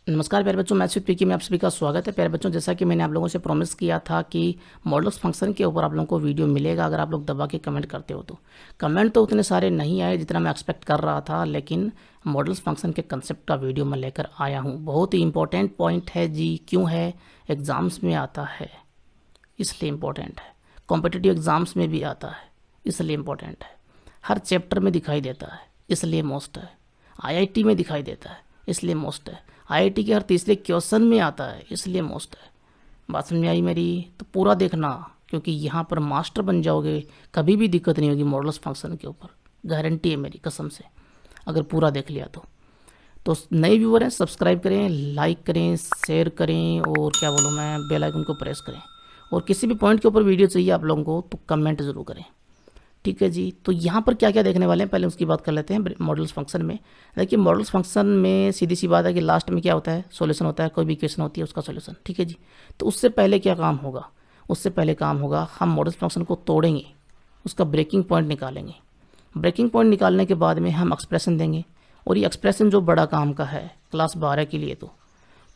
नमस्कार प्यारे बच्चों, मैथ्स विद पीके में आप सभी का स्वागत है। प्यारे बच्चों, जैसा कि मैंने आप लोगों से प्रॉमिस किया था कि मॉडल्स फंक्शन के ऊपर आप लोगों को वीडियो मिलेगा अगर आप लोग दबा के कमेंट करते हो तो। कमेंट तो उतने सारे नहीं आए जितना मैं एक्सपेक्ट कर रहा था, लेकिन मॉडल्स फंक्शन के कंसेप्ट का वीडियो मैं लेकर आया हूँ। बहुत ही इंपॉर्टेंट पॉइंट है जी। क्यों है? एग्ज़ाम्स में आता है इसलिए इम्पोर्टेंट है, कॉम्पिटिटिव एग्ज़ाम्स में भी आता है इसलिए इम्पोर्टेंट है, हर चैप्टर में दिखाई देता है इसलिए मोस्ट है, आईआईटी में दिखाई देता है इसलिए मोस्ट है, आईआईटी के हर तीसरे क्वेश्चन में आता है इसलिए मोस्ट है। बात समझ में आई मेरी? तो पूरा देखना, क्योंकि यहाँ पर मास्टर बन जाओगे, कभी भी दिक्कत नहीं होगी मॉडल्स फंक्शन के ऊपर, गारंटी है मेरी कसम से, अगर पूरा देख लिया तो नए व्यूअर हैं सब्सक्राइब करें, लाइक करें, शेयर करें और क्या बोलूँ मैं, बेल आइकन को प्रेस करें। और किसी भी पॉइंट के ऊपर वीडियो चाहिए आप लोगों को तो कमेंट ज़रूर करें, ठीक है जी। तो यहाँ पर क्या क्या देखने वाले हैं पहले उसकी बात कर लेते हैं। मॉडल्स फंक्शन में देखिए, मॉडल्स फंक्शन में सीधी सी बात है कि लास्ट में क्या होता है, सॉल्यूशन होता है, कोई भी इक्वेशन होती है उसका सॉल्यूशन, ठीक है जी। तो उससे पहले क्या काम होगा? उससे पहले काम होगा हम मॉडल्स फंक्शन को तोड़ेंगे, उसका ब्रेकिंग पॉइंट निकालेंगे। ब्रेकिंग पॉइंट निकालने के बाद में हम एक्सप्रेशन देंगे, और ये एक्सप्रेशन जो बड़ा काम का है क्लास 12 के लिए, तो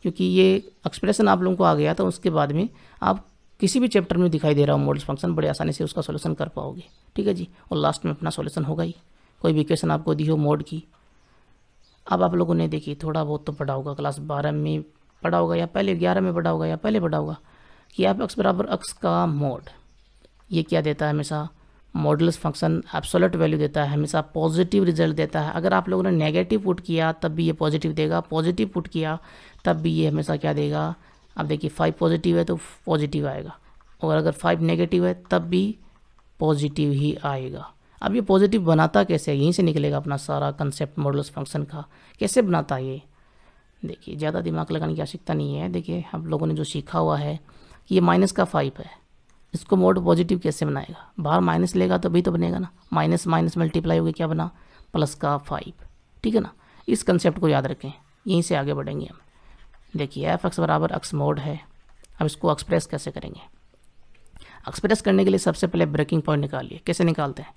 क्योंकि ये एक्सप्रेशन आप लोगों को आ गया तो उसके बाद में आप किसी भी चैप्टर में दिखाई दे रहा हो मॉडल्स फंक्शन, बड़े आसानी से उसका सॉल्यूशन कर पाओगे, ठीक है जी। और लास्ट में अपना सॉल्यूशन होगा ही, कोई भी इक्वेशन आपको दी हो मोड की। अब आप लोगों ने देखी थोड़ा बहुत तो पढ़ा होगा, क्लास 12 में पढ़ा होगा या पहले 11 में पढ़ा होगा या पहले पढ़ा होगा कि आप एक्स बराबर एक्स का मोड, ये क्या देता है हमेशा? मॉडल्स फंक्शन एब्सोल्यूट वैल्यू देता है, हमेशा पॉजिटिव रिजल्ट देता है। अगर आप लोगों ने नेगेटिव पुट किया तब भी ये पॉजिटिव देगा, पॉजिटिव पुट किया तब भी ये हमेशा क्या देगा? अब देखिए 5 पॉजिटिव है तो पॉजिटिव आएगा, और अगर 5 नेगेटिव है तब भी पॉजिटिव ही आएगा। अब ये पॉजिटिव बनाता कैसे है? यहीं से निकलेगा अपना सारा कंसेप्ट मॉडल्स फंक्शन का। कैसे बनाता है ये? देखिए, ज़्यादा दिमाग लगाने की आवश्यकता नहीं है। देखिए, आप लोगों ने जो सीखा हुआ है कि ये माइनस का 5 है, इसको मोड पॉजिटिव कैसे बनाएगा? बाहर माइनस लेगा तभी तो बनेगा ना, माइनस माइनस मल्टीप्लाई होगी, क्या बना? प्लस का 5, ठीक है ना। इस कंसेप्ट को याद रखें, यहीं से आगे बढ़ेंगे हम। देखिए, एफ एक्स बराबर एक्स मोड है। अब इसको एक्सप्रेस कैसे करेंगे? एक्सप्रेस करने के लिए सबसे पहले ब्रेकिंग पॉइंट निकालिए। कैसे निकालते हैं?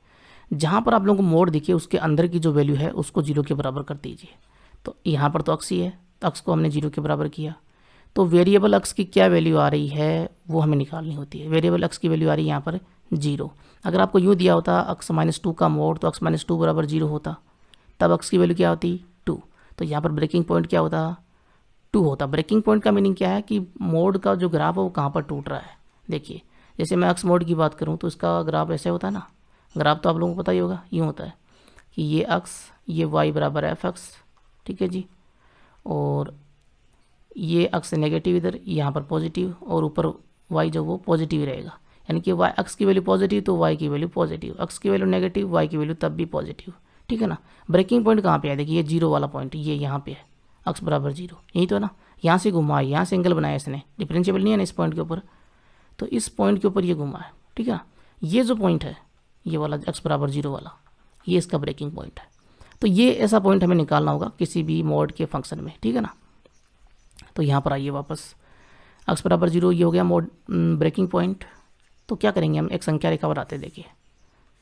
जहाँ पर आप लोगों को मोड दिखे उसके अंदर की जो वैल्यू है उसको 0 के बराबर कर दीजिए। तो यहाँ पर तो अक्स ही है, तो अक्स को हमने 0 के बराबर किया, तो वेरिएबल अक्स की क्या वैल्यू आ रही है वो हमें निकालनी होती है। वेरिएबल अक्स की वैल्यू आ रही है यहाँ पर 0। अगर आपको यूँ दिया होता अक्स -2 का मोड, तो अक्स -2 बराबर 0 होता, तब अक्स की वैल्यू क्या होती? 2। तो यहाँ पर ब्रेकिंग पॉइंट क्या होता? 2 होता। ब्रेकिंग पॉइंट का मीनिंग क्या है कि मोड का जो ग्राफ है वो कहाँ पर टूट रहा है। देखिए, जैसे मैं अक्स मोड की बात करूँ तो इसका ग्राफ ऐसे होता है ना, ग्राफ तो आप लोगों को पता ही होगा, यूँ होता है कि ये अक्स, ये वाई बराबर एफ एक्स, ठीक है जी, और ये अक्स नेगेटिव इधर, यहाँ पर पॉजिटिव, और ऊपर वाई जो वो पॉजिटिव ही रहेगा। यानी कि वाई अक्स की वैल्यू पॉजिटिव तो वाई की वैल्यू पॉजिटिव, अक्स की वैल्यू नेगेटिव वाई की वैल्यू तब भी पॉजिटिव, ठीक है ना। ब्रेकिंग पॉइंट कहाँ पे है? देखिए, ये 0 वाला पॉइंट ये यहाँ पे है, अक्स बराबर 0, यही तो है ना। यहाँ से घुमा, यहाँ से एंगल बनाया इसने, डिफरेंशिएबल नहीं है ना इस पॉइंट के ऊपर, तो इस पॉइंट के ऊपर ये घुमा है, ठीक है ना। ये जो पॉइंट है ये वाला एक्स बराबर 0 वाला, ये इसका ब्रेकिंग पॉइंट है। तो ये ऐसा पॉइंट हमें निकालना होगा किसी भी मोड के फंक्शन में, ठीक है ना। तो यहाँ पर आइए वापस, एक्स बराबर 0 ये हो गया मोड ब्रेकिंग पॉइंट। तो क्या करेंगे हम? एक संख्या रेखा बनाते, देखिए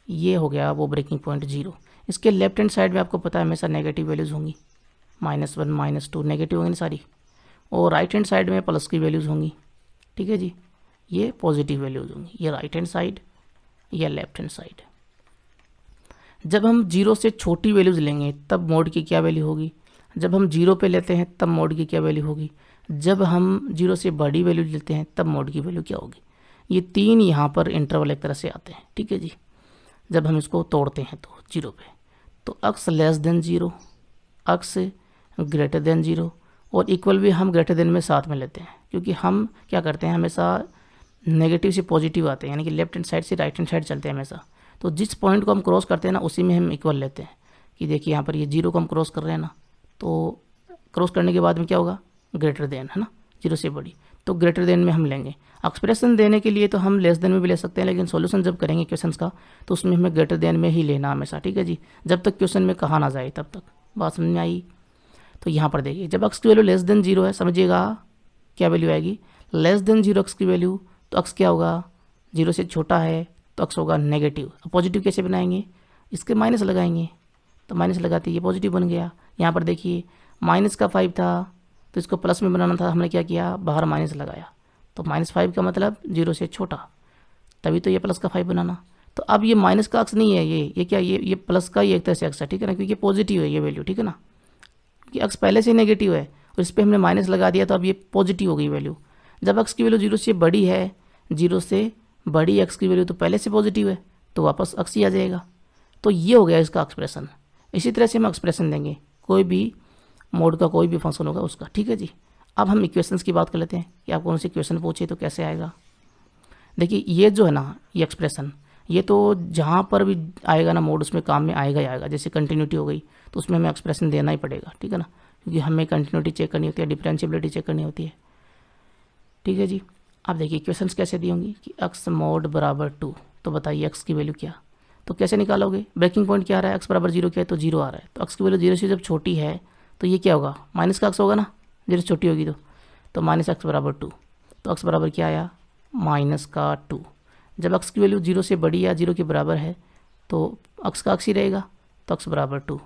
ये हो गया वो ब्रेकिंग पॉइंट 0। इसके लेफ्ट हैंड साइड में आपको पता है हमेशा नेगेटिव वैल्यूज़ होंगी, -1 -2 नेगेटिव होंगी सारी, और राइट हैंड साइड में प्लस की वैल्यूज़ होंगी, ठीक है जी। ये पॉजिटिव वैल्यूज़ होंगी, ये राइट हैंड साइड, या लेफ्ट हैंड साइड। जब हम 0 से छोटी वैल्यूज़ लेंगे तब मोड की क्या वैल्यू होगी? जब हम 0 पे लेते हैं तब मोड की क्या वैल्यू होगी? जब हम 0 से बड़ी वैल्यू लेते हैं तब मोड की वैल्यू क्या होगी? ये 3 यहाँ पर इंटरवल एक तरह से आते हैं, ठीक है जी। जब हम इसको तोड़ते हैं तो 0 पे, तो अक्स less than 0, x greater than 0, और इक्वल भी हम ग्रेटर देन में साथ में लेते हैं, क्योंकि हम क्या करते हैं हमेशा नेगेटिव से पॉजिटिव आते हैं, यानी कि लेफ्ट हैंड साइड से राइट हैंड साइड चलते हैं हमेशा। तो जिस पॉइंट को हम क्रॉस करते हैं ना उसी में हम इक्वल लेते हैं। कि देखिए यहाँ पर ये 0 को हम क्रॉस कर रहे हैं ना, तो क्रॉस करने के बाद में क्या होगा? ग्रेटर देन, है ना, 0 से बड़ी, तो ग्रेटर देन में हम लेंगे। एक्सप्रेशन देने के लिए तो हम लेस देन में भी ले सकते हैं, लेकिन सॉल्यूशन जब करेंगे क्वेश्चन का तो उसमें हमें ग्रेटर देन में ही लेना हमेशा, ठीक है जी, जब तक क्वेश्चन में कहा ना जाए तब तक। बात समझ में आई? तो यहाँ पर देखिए, जब एक्स की वैल्यू लेस देन 0 है, समझिएगा क्या वैल्यू आएगी? लेस देन 0 एक्स की वैल्यू, तो एक्स क्या होगा? 0 से छोटा है तो एक्स होगा नेगेटिव। पॉजिटिव कैसे बनाएंगे? इसके माइनस लगाएंगे, तो माइनस लगाते ये पॉजिटिव बन गया। यहाँ पर देखिए माइनस का 5 था तो इसको प्लस में बनाना था, हमने क्या किया, बाहर माइनस लगाया। तो -5 का मतलब 0 से छोटा, तभी तो ये प्लस का 5 बनाना। तो अब ये माइनस का अक्स नहीं है, ये क्या, ये प्लस का ही एक तरह से अक्स है, ठीक है ना, क्योंकि ये पॉजिटिव है ये वैल्यू, ठीक है ना, क्योंकि अक्स पहले से नेगेटिव है और इस पर हमने माइनस लगा दिया, तो अब ये पॉजिटिव हो गई वैल्यू। जब अक्स की वैल्यू 0 से बड़ी है, 0 से बड़ी एक्स की वैल्यू तो पहले से पॉजिटिव है, तो वापस अक्स ही आ जाएगा। तो ये हो गया इसका एक्सप्रेशन। इसी तरह से हम एक्सप्रेशन देंगे कोई भी मोड का कोई भी फंक्शन होगा उसका, ठीक है जी। अब हम इक्वेशंस की बात कर लेते हैं कि आप कौन सी इक्वेशन पूछे तो कैसे आएगा। देखिए ये जो है ना, ये एक्सप्रेशन, ये तो जहाँ पर भी आएगा ना मोड, उसमें काम में आएगा ही आएगा। जैसे कंटिन्यूटी हो गई तो उसमें हमें एक्सप्रेशन देना ही पड़ेगा, ठीक है ना, क्योंकि हमें कंटिन्यूटी चेक करनी होती है, डिफरेंशिएबिलिटी चेक करनी होती है, ठीक है जी। अब देखिए इक्वेशंस कैसे दी होंगी कि x mod बराबर 2, तो बताइए x की वैल्यू क्या, तो कैसे निकालोगे। ब्रेकिंग पॉइंट क्या आ रहा है, x बराबर 0 क्या है, तो 0 आ रहा है। तो x की वैल्यू 0 से जब छोटी है तो ये क्या होगा, माइनस का x होगा ना, 0 से छोटी होगी तो -x बराबर 2। तो x बराबर क्या आया, -2। जब x की वैल्यू 0 से बड़ी या 0 के बराबर है तो x का x ही रहेगा, तो x बराबर 2।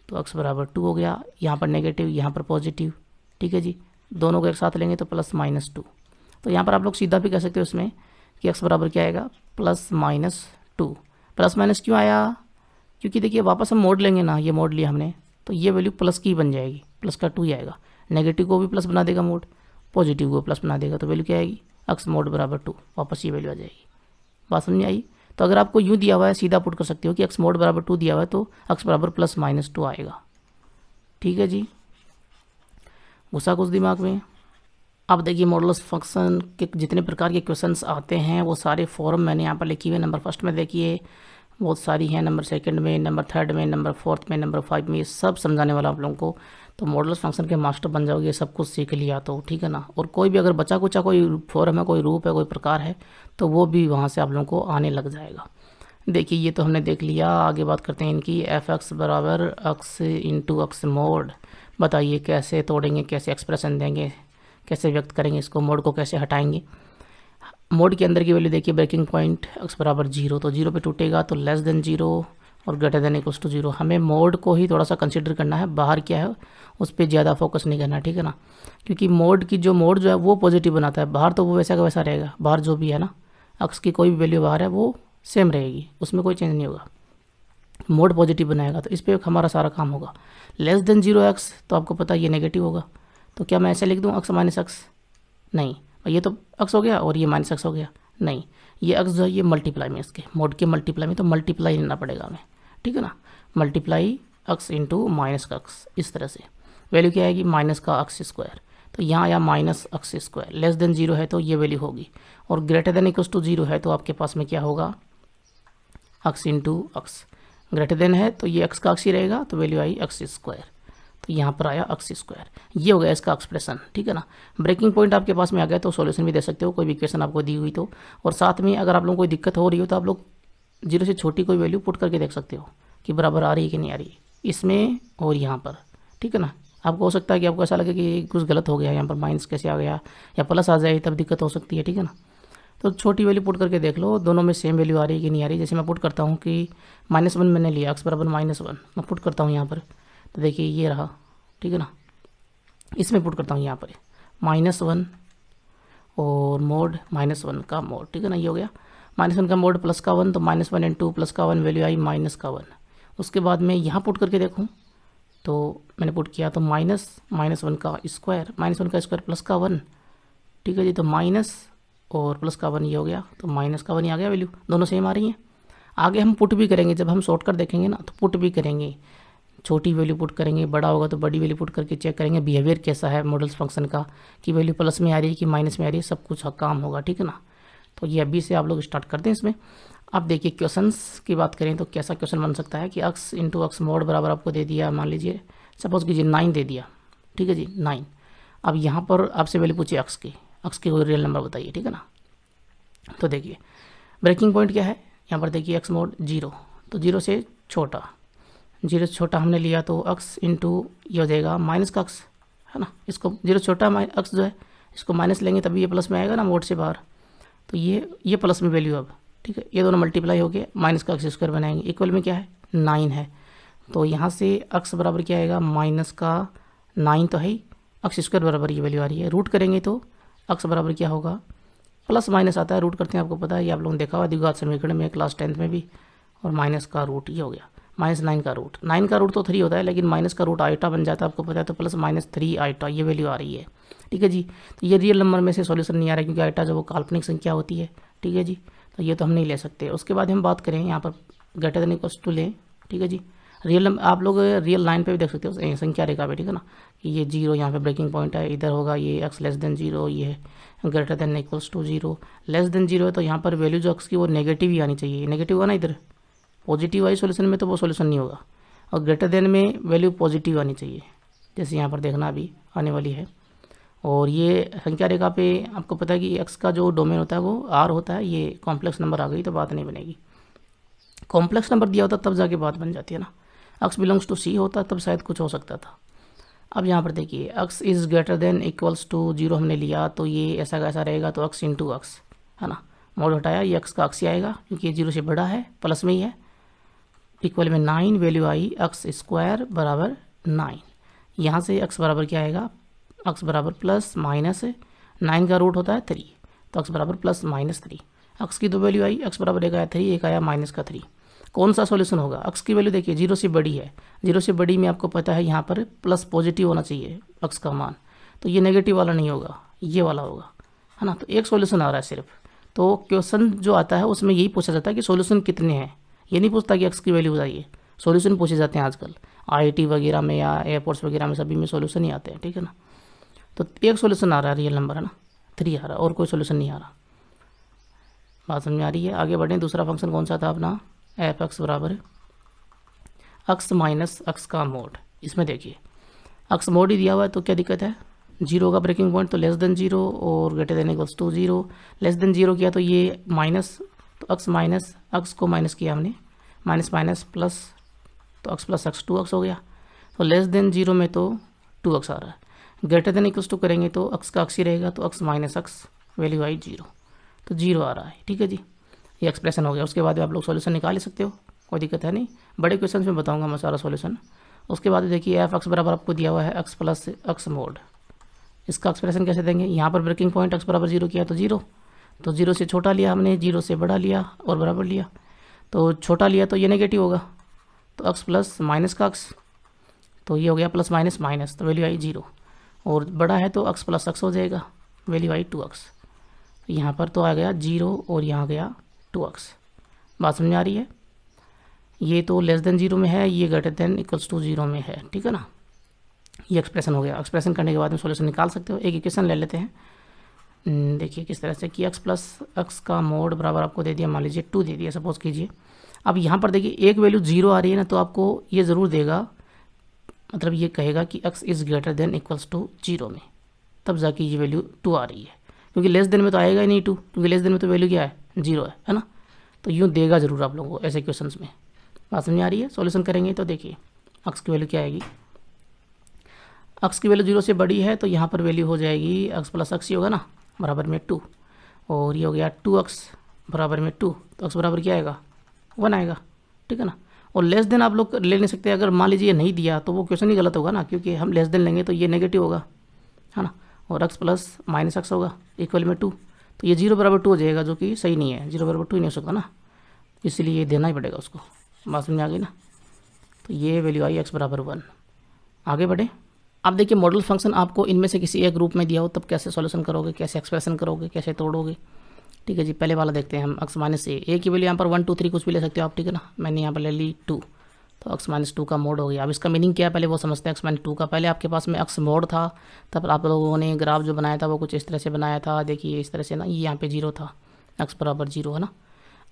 तो x बराबर 2 हो गया, यहाँ पर नेगेटिव यहाँ पर पॉजिटिव, ठीक है जी। दोनों को एक साथ लेंगे तो +-2। तो यहाँ पर आप लोग सीधा भी कह सकते हो इसमें कि x बराबर क्या आएगा, +-2। प्लस माइनस क्यों आया, क्योंकि देखिए वापस हम मोड लेंगे ना, ये मोड लिया हमने, तो ये वैल्यू प्लस की बन जाएगी, प्लस का 2 ही आएगा। नेगेटिव को भी प्लस बना देगा मोड, पॉजिटिव को प्लस बना देगा, तो वैल्यू क्या आएगी, x mod बराबर 2, वापस ये वैल्यू आ जाएगी। बात समझ में आई। तो अगर आपको यूँ दिया हुआ है सीधा पुट कर सकते हो कि x mod बराबर 2 दिया हुआ है तो x बराबर +-2 आएगा, ठीक है जी। घुसा कुछ दिमाग में। अब देखिए मॉडुलस फंक्शन के जितने प्रकार के क्वेश्चंस आते हैं वो सारे फॉर्म मैंने यहाँ पर लिखी हुए। नंबर फर्स्ट में देखिए बहुत सारी हैं, नंबर सेकंड में, नंबर थर्ड में, नंबर फोर्थ में, नंबर 5 में, ये सब समझाने वाला आप लोगों को। तो मॉडुलस फंक्शन के मास्टर बन जाओगे, सब कुछ सीख लिया तो, ठीक है ना। और कोई भी अगर बचा कुचा कोई फॉर्म है, कोई रूप है, कोई प्रकार है, तो वो भी वहाँ से आप लोगों को आने लग जाएगा। देखिए ये तो हमने देख लिया। आगे बात करते हैं इनकी। f(x) बराबर x इंटू x मोड। बताइए कैसे तोड़ेंगे, कैसे एक्सप्रेशन देंगे, कैसे व्यक्त करेंगे इसको, मोड को कैसे हटाएंगे। मोड के अंदर की वैल्यू देखिए, ब्रेकिंग पॉइंट x बराबर 0, तो 0 पे टूटेगा, तो <0 और > 0। हमें मोड को ही थोड़ा सा कंसिडर करना है, बाहर क्या है उस पर ज़्यादा फोकस नहीं करना, ठीक है ना, क्योंकि मोड जो है वो पॉजिटिव बनाता है, बाहर तो वो वैसा का वैसा रहेगा। बाहर जो भी है ना, x की कोई भी वैल्यू बाहर है वो सेम रहेगी, उसमें कोई चेंज नहीं होगा। मोड पॉजिटिव बनाएगा तो इस पर हमारा सारा काम होगा। <0x तो आपको पता है ये नेगेटिव होगा, तो क्या मैं ऐसे लिख दूँ x माइनस x, नहीं, ये तो x हो गया और ये -x हो गया, नहीं, ये x जो है ये मल्टीप्लाई में, इसके मोड के मल्टीप्लाई में, तो मल्टीप्लाई लेना पड़ेगा हमें, ठीक है ना। मल्टीप्लाई x इंटू -x, इस तरह से वैल्यू क्या आएगी, -x²। तो यहाँ आया -x²। <0 है तो ये वैल्यू होगी, और > 0 है तो आपके पास में क्या होगा, x इंटू x। ग्रेटर है तो ये x का x ही रहेगा, तो वैल्यू आई x²। तो यहाँ पर आया x²। ये हो गया इसका एक्सप्रेशन, ठीक है ना। ब्रेकिंग पॉइंट आपके पास में आ गया तो सॉल्यूशन भी दे सकते हो, कोई भी इक्वेशन आपको दी हुई तो। और साथ में अगर आप लोगों को कोई दिक्कत हो रही हो तो आप लोग 0 से छोटी कोई वैल्यू पुट करके देख सकते हो कि बराबर आ रही है कि नहीं आ रही है, इसमें और यहाँ पर, ठीक है ना। आपको हो सकता है कि आपको ऐसा लगे कि कुछ गलत हो गया, यहाँ पर माइनस कैसे आ गया या प्लस आ जाए, तब दिक्कत हो सकती है, ठीक है ना। तो छोटी वैल्यू पुट करके देख लो, दोनों में सेम वैल्यू आ रही है कि नहीं आ रही। जैसे मैं पुट करता हूँ कि -1 मैंने लिया, x बराबर -1, मैं पुट करता हूँ यहाँ पर, तो देखिए ये रहा, ठीक है ना। इसमें पुट करता हूँ यहाँ पर -1 और मोड -1 का मोड, ठीक है ना, ये हो गया। -1 का मोड प्लस का 1, तो -1 इंटू प्लस का 1 वैल्यू आई -1। उसके बाद में यहाँ पुट करके देखूँ तो मैंने पुट किया तो -1 का स्क्वायर, -1 का स्क्वायर प्लस का 1, ठीक है जी। तो माइनस और प्लस का 1 ये हो गया, तो माइनस का 1 ही आ गया वैल्यू, दोनों सेम आ रही हैं। आगे हम पुट भी करेंगे, जब हम शॉर्टकट देखेंगे ना तो पुट भी करेंगे, छोटी वैल्यू पुट करेंगे, बड़ा होगा तो बड़ी वैल्यू पुट करके चेक करेंगे बिहेवियर कैसा है मॉडल्स फंक्शन का, कि वैल्यू प्लस में आ रही है कि माइनस में आ रही है, सब कुछ काम होगा, ठीक है ना। तो ये अभी से आप लोग स्टार्ट करते हैं इसमें। अब देखिए क्वेश्चंस की बात करें तो कैसा क्वेश्चन बन सकता है कि x इंटू x मोड बराबर आपको दे दिया, मान लीजिए सपोज कीजिए 9 दे दिया, ठीक है जी 9। अब यहाँ पर आपसे वैल्यू पूछिए x की कोई रियल नंबर बताइए, ठीक है ना। तो देखिए ब्रेकिंग पॉइंट क्या है, यहाँ पर देखिए x मोड 0, तो 0 से छोटा, 0 से छोटा हमने लिया तो x इंटू ये हो जाएगा माइनस का x, है ना। इसको 0 से छोटा x जो है इसको माइनस लेंगे तभी ये प्लस में आएगा ना मोड से बाहर, तो ये प्लस में वैल्यू अब, ठीक है। ये दोनों मल्टीप्लाई हो गए, माइनस का x² बनाएंगे, इक्वल में क्या है 9 है, तो यहाँ से x बराबर क्या आएगा, -9 तो है ही, एक्स स्क्वायर बराबर ये वैल्यू आ रही है। रूट करेंगे तो एक्स बराबर क्या होगा, प्लस माइनस आता है, रूट करते हैं आपको पता है, ये आप लोगों ने देखा हुआ द्विघात समीकरण में क्लास 10th में भी। और माइनस का रूट ये हो गया, -9 का रूट, 9 का रूट तो 3 होता है, लेकिन माइनस का रूट आइटा बन जाता है आपको पता है, तो प्लस -3 आइटा ये वैल्यू आ रही है। ठीक है जी। तो ये रियल नंबर में से सॉल्यूशन नहीं आ रहा है, क्योंकि आइटा जो वो काल्पनिक संख्या होती है। ठीक है जी। तो ये तो हम नहीं ले सकते। उसके बाद हम बात करें यहाँ पर ग्रेटर देन इक्वल्स टू लें। ठीक है जी। रियल आप लोग रियल लाइन पे भी देख सकते हो, संख्या रेखा पे, ठीक है ना, कि ये 0 यहाँ पे ब्रेकिंग पॉइंट है, इधर होगा ये x लेस देन 0, ये greater than equals to 0, less than 0 है, तो यहाँ पर वैल्यू जो x की वो नेगेटिव ही आनी चाहिए। नेगेटिव होगा ना, इधर पॉजिटिव आई सोल्यूशन में तो वो सोल्यूशन नहीं होगा, और ग्रेटर देन में वैल्यू पॉजिटिव आनी चाहिए, जैसे यहाँ पर देखना अभी आने वाली है। और ये संख्या रेखा पे आपको पता है कि x का जो डोमेन होता है वो r होता है। ये कॉम्प्लेक्स नंबर आ गई तो बात नहीं बनेगी। कॉम्प्लेक्स नंबर दिया होता तब जाके बात बन जाती है ना, x बिलोंग्स टू c होता तब शायद कुछ हो सकता था। अब यहाँ पर देखिए x is greater than equals to 0 हमने लिया, तो ये ऐसा कैसा रहेगा, तो x इंटू एक्स है ना, मोड हटाया, ये x का x ही आएगा क्योंकि ये 0 से बड़ा है, प्लस में ही है, इक्वल में 9 वैल्यू आई एक्स स्क्वायर बराबर 9। यहाँ से x बराबर क्या आएगा, x बराबर प्लस माइनस 9 का रूट होता है 3, तो x बराबर प्लस -3। x की दो वैल्यू आई, x बराबर एक आया 3, एक आया -3। कौन सा सॉल्यूशन होगा, x की वैल्यू देखिए 0 से बड़ी है, 0 से बड़ी में आपको पता है यहाँ पर प्लस पॉजिटिव होना चाहिए x का मान, तो ये नेगेटिव वाला नहीं होगा, ये वाला होगा, है ना। तो एक सॉल्यूशन आ रहा है सिर्फ। तो क्वेश्चन जो आता है उसमें यही पूछा जाता है कि सॉल्यूशन कितने हैं, ये नहीं पूछता कि x की वैल्यू बताइए। सॉल्यूशन पूछे जाते हैं आजकल IIT वगैरह में या एयरपोर्ट्स वगैरह में, सभी में सॉल्यूशन ही आते हैं, ठीक है ना। तो एक सॉल्यूशन आ रहा है, रियल नंबर है ना, 3 आ रहा है, और कोई सॉल्यूशन नहीं आ रहा। बात समझ में आ रही है। आगे बढ़ें। दूसरा फंक्शन कौन सा था अपना, एफ एक्स बराबर x माइनस x का मोड। इसमें देखिए x मोड ही दिया हुआ है, तो क्या दिक्कत है, 0 का ब्रेकिंग पॉइंट, तो लेस देन 0 और greater than equals to 0। Less than 0 किया तो ये माइनस, तो x माइनस x को माइनस किया हमने, माइनस माइनस प्लस, तो x प्लस x 2x हो गया। तो लेस देन 0 में तो 2x आ रहा है, ग्रेटर देन इक्वल्स टू करेंगे तो x का x ही रहेगा, तो x माइनस x वैल्यू आई 0, तो 0 आ रहा है। ठीक है जी, ये एक्सप्रेशन हो गया। उसके बाद आप लोग सॉल्यूशन निकाल ही सकते हो, कोई दिक्कत है नहीं। बड़े क्वेश्चन में बताऊंगा मैं सारा सॉल्यूशन। उसके बाद देखिए एफ एक्स बराबर आपको दिया हुआ है x प्लस x मोड। इसका एक्सप्रेशन कैसे देंगे, यहाँ पर ब्रेकिंग पॉइंट x बराबर 0 किया तो 0, तो 0 से छोटा लिया हमने, 0 से बड़ा लिया और बराबर लिया, तो छोटा लिया तो ये नेगेटिव होगा, तो x प्लस माइनस का x, तो ये हो गया प्लस माइनस माइनस, तो वैल्यू आई 0, और बड़ा है तो x प्लस x हो जाएगा, वैल्यू आई 2x। तो यहाँ पर तो आ गया 0 और यहाँ गया 2x। बात समझ में आ रही है। ये तो लेस देन 0 में है, ये ग्रेटर देन इक्वल्स टू 0 में है, ठीक है ना। ये एक्सप्रेशन हो गया। एक्सप्रेशन करने के बाद में सॉल्यूशन निकाल सकते हो। एक इक्वेशन ले लेते हैं, देखिए किस तरह से कि x प्लस x का मोड बराबर आपको दे दिया, मान लीजिए 2 दे दिया सपोज कीजिए। अब यहाँ पर देखिए एक वैल्यू 0 आ रही है ना, तो आपको ये ज़रूर देगा, मतलब ये कहेगा कि x is greater than equals to 0 में, तब जाके ये वैल्यू 2 आ रही है, क्योंकि लेस देन में तो आएगा ही नहीं 2, क्योंकि लेस देन में तो वैल्यू क्या है, 0 है ना। तो यूँ देगा ज़रूर आप लोगों को ऐसे क्वेश्चंस में। बात समझ आ रही है। सॉल्यूशन करेंगे तो देखिए x की वैल्यू क्या आएगी, x की वैल्यू 0 से बड़ी है, तो यहाँ पर वैल्यू हो जाएगी x प्लस x ही होगा ना, बराबर में 2, और ये हो गया 2x बराबर में 2, तो x बराबर क्या आएगा, 1 आएगा, ठीक है ना। और लेस देन आप लोग ले नहीं सकते, अगर मान लीजिए नहीं दिया तो वो क्वेश्चन ही गलत होगा ना, क्योंकि हम लेस देन लेंगे तो ये नेगेटिव होगा, है ना, और x प्लस माइनस x होगा इक्वल में 2, तो ये 0 बराबर 2 हो जाएगा, जो कि सही नहीं है, 0 बराबर 2 ही नहीं हो सकता ना, इसलिए ये देना ही पड़ेगा उसको। बात समझ आ गई ना। तो ये वैल्यू आई x बराबर 1। आगे बढ़े। अब देखिए मॉडल फंक्शन आपको इनमें से किसी एक ग्रुप में दिया हो, तब कैसे सॉल्यूशन करोगे, कैसे एक्सप्रेशन करोगे, कैसे तोड़ोगे। ठीक है जी, पहले वाला देखते हैं हम, x माइनस ए की वैल्यू यहाँ पर 1 2 3 कुछ भी ले सकते हो आप, ठीक है ना। मैंने यहाँ पर ले ली 2, तो x माइनस 2 का मोड हो गया। अब इसका मीनिंग क्या है पहले वो समझते हैं। x माइनस 2 का पहले आपके पास में x मोड था, तब आप लोगों ने ग्राफ जो बनाया था वो कुछ इस तरह से बनाया था, देखिए इस तरह से ना, ये यहाँ पे 0 था, x बराबर 0 है ना।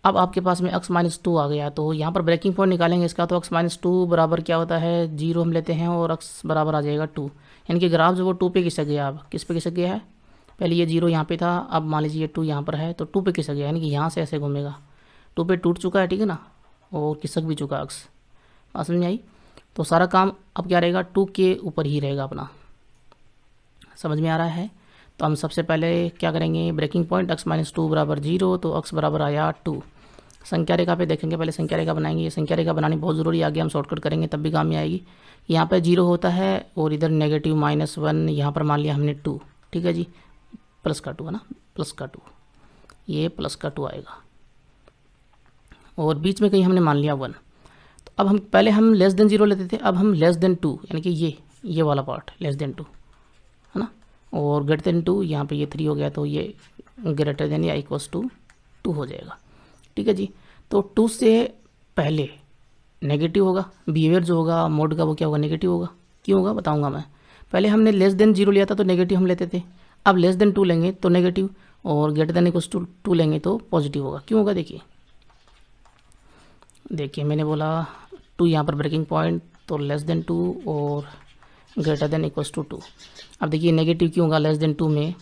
अब आपके पास में x माइनस 2 आ गया, तो यहाँ पर ब्रेकिंग पॉइंट निकालेंगे इसका, तो x माइनस 2 बराबर क्या होता है, 0 हम लेते हैं और x बराबर आ जाएगा 2, यानी कि ग्राफ जो वो 2 पे खिसक गया। अब किस पे खिसक गया है, पहले ये 0 यहाँ पे था, अब मान लीजिए 2 यहाँ पर है, तो 2 पे खिसक गया, यानी कि यहाँ से ऐसे घूमेगा, 2 पे टूट चुका है, ठीक है ना, और खिसक भी चुका x। बात समझ में आई। तो सारा काम अब क्या रहेगा, 2 के ऊपर ही रहेगा अपना। समझ में आ रहा है। तो हम सबसे पहले क्या करेंगे, ब्रेकिंग पॉइंट x माइनस 2 बराबर 0, तो x बराबर आया 2, संख्या रेखा पे देखेंगे, पहले संख्या रेखा बनाएंगे। ये संख्या रेखा बनानी बहुत ज़रूरी है, आगे हम शॉर्टकट करेंगे तब भी काम में आएगी। यहाँ पर 0 होता है और इधर नेगेटिव -1, यहाँ पर मान लिया हमने 2, ठीक है जी, प्लस का 2 है ना, प्लस का 2, ये प्लस का 2 आएगा और बीच में कहीं हमने मान लिया 1। तो अब हम पहले हम लेस देन 0 लेते थे, अब हम लेस देन 2 यानी कि ये वाला पार्ट लेस देन 2 है ना, और ग्रेटर देन 2, यहाँ पे ये 3 हो गया तो ये ग्रेटर देन या इक्वल्स टू 2 हो जाएगा, ठीक है जी। तो 2 से पहले नेगेटिव होगा, बिहेवियर जो होगा मोड का वो क्या होगा, नेगेटिव होगा। क्यों होगा बताऊंगा मैं। पहले हमने लेस देन 0 लिया था तो नेगेटिव हम लेते थे, अब लेस देन 2 लेंगे तो नेगेटिव, और ग्रेटर देन इक्वल्स टू 2 लेंगे तो पॉजिटिव होगा। क्यों होगा देखिए मैंने बोला 2 यहाँ पर ब्रेकिंग पॉइंट, तो लेस देन 2 और ग्रेटर देन इक्वल्स टू 2। अब देखिए नेगेटिव क्यों होगा लेस देन 2 में,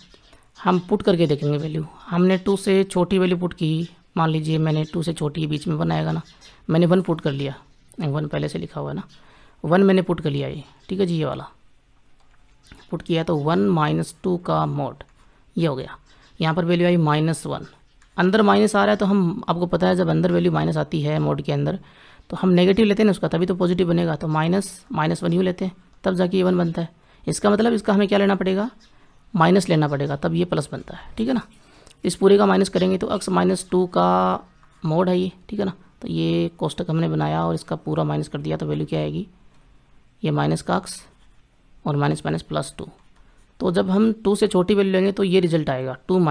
हम पुट करके देखेंगे वैल्यू। हमने 2 से छोटी वैल्यू पुट की, मान लीजिए मैंने 2 से छोटी बीच में 1 आएगा ना, मैंने 1 पुट कर लिया, 1 पहले से लिखा हुआ है ना, 1 मैंने पुट कर लिया ये, ठीक है जी, ये वाला पुट किया तो 1 - 2 का मोड ये हो गया। यहाँ पर वैल्यू आई -1, अंदर माइनस आ रहा है तो हम, आपको पता है जब अंदर वैल्यू माइनस आती है मोड के अंदर तो हम नेगेटिव लेते हैं ना उसका, तभी तो पॉजिटिव बनेगा। तो -1 यूँ लेते हैं तब जाके ये 1 बनता है। इसका मतलब इसका हमें क्या लेना पड़ेगा, माइनस लेना पड़ेगा, तब ये प्लस बनता है, ठीक है ना। इस पूरे का माइनस करेंगे तो x -2 का मोड है ये, ठीक है ना। तो ये कोष्टक हमने बनाया और इसका पूरा माइनस कर दिया तो वैल्यू क्या आएगी, ये माइनस का x और माइनस +2। तो जब हम 2 से छोटी वैल्यू लेंगे तो ये रिजल्ट आएगा 2 -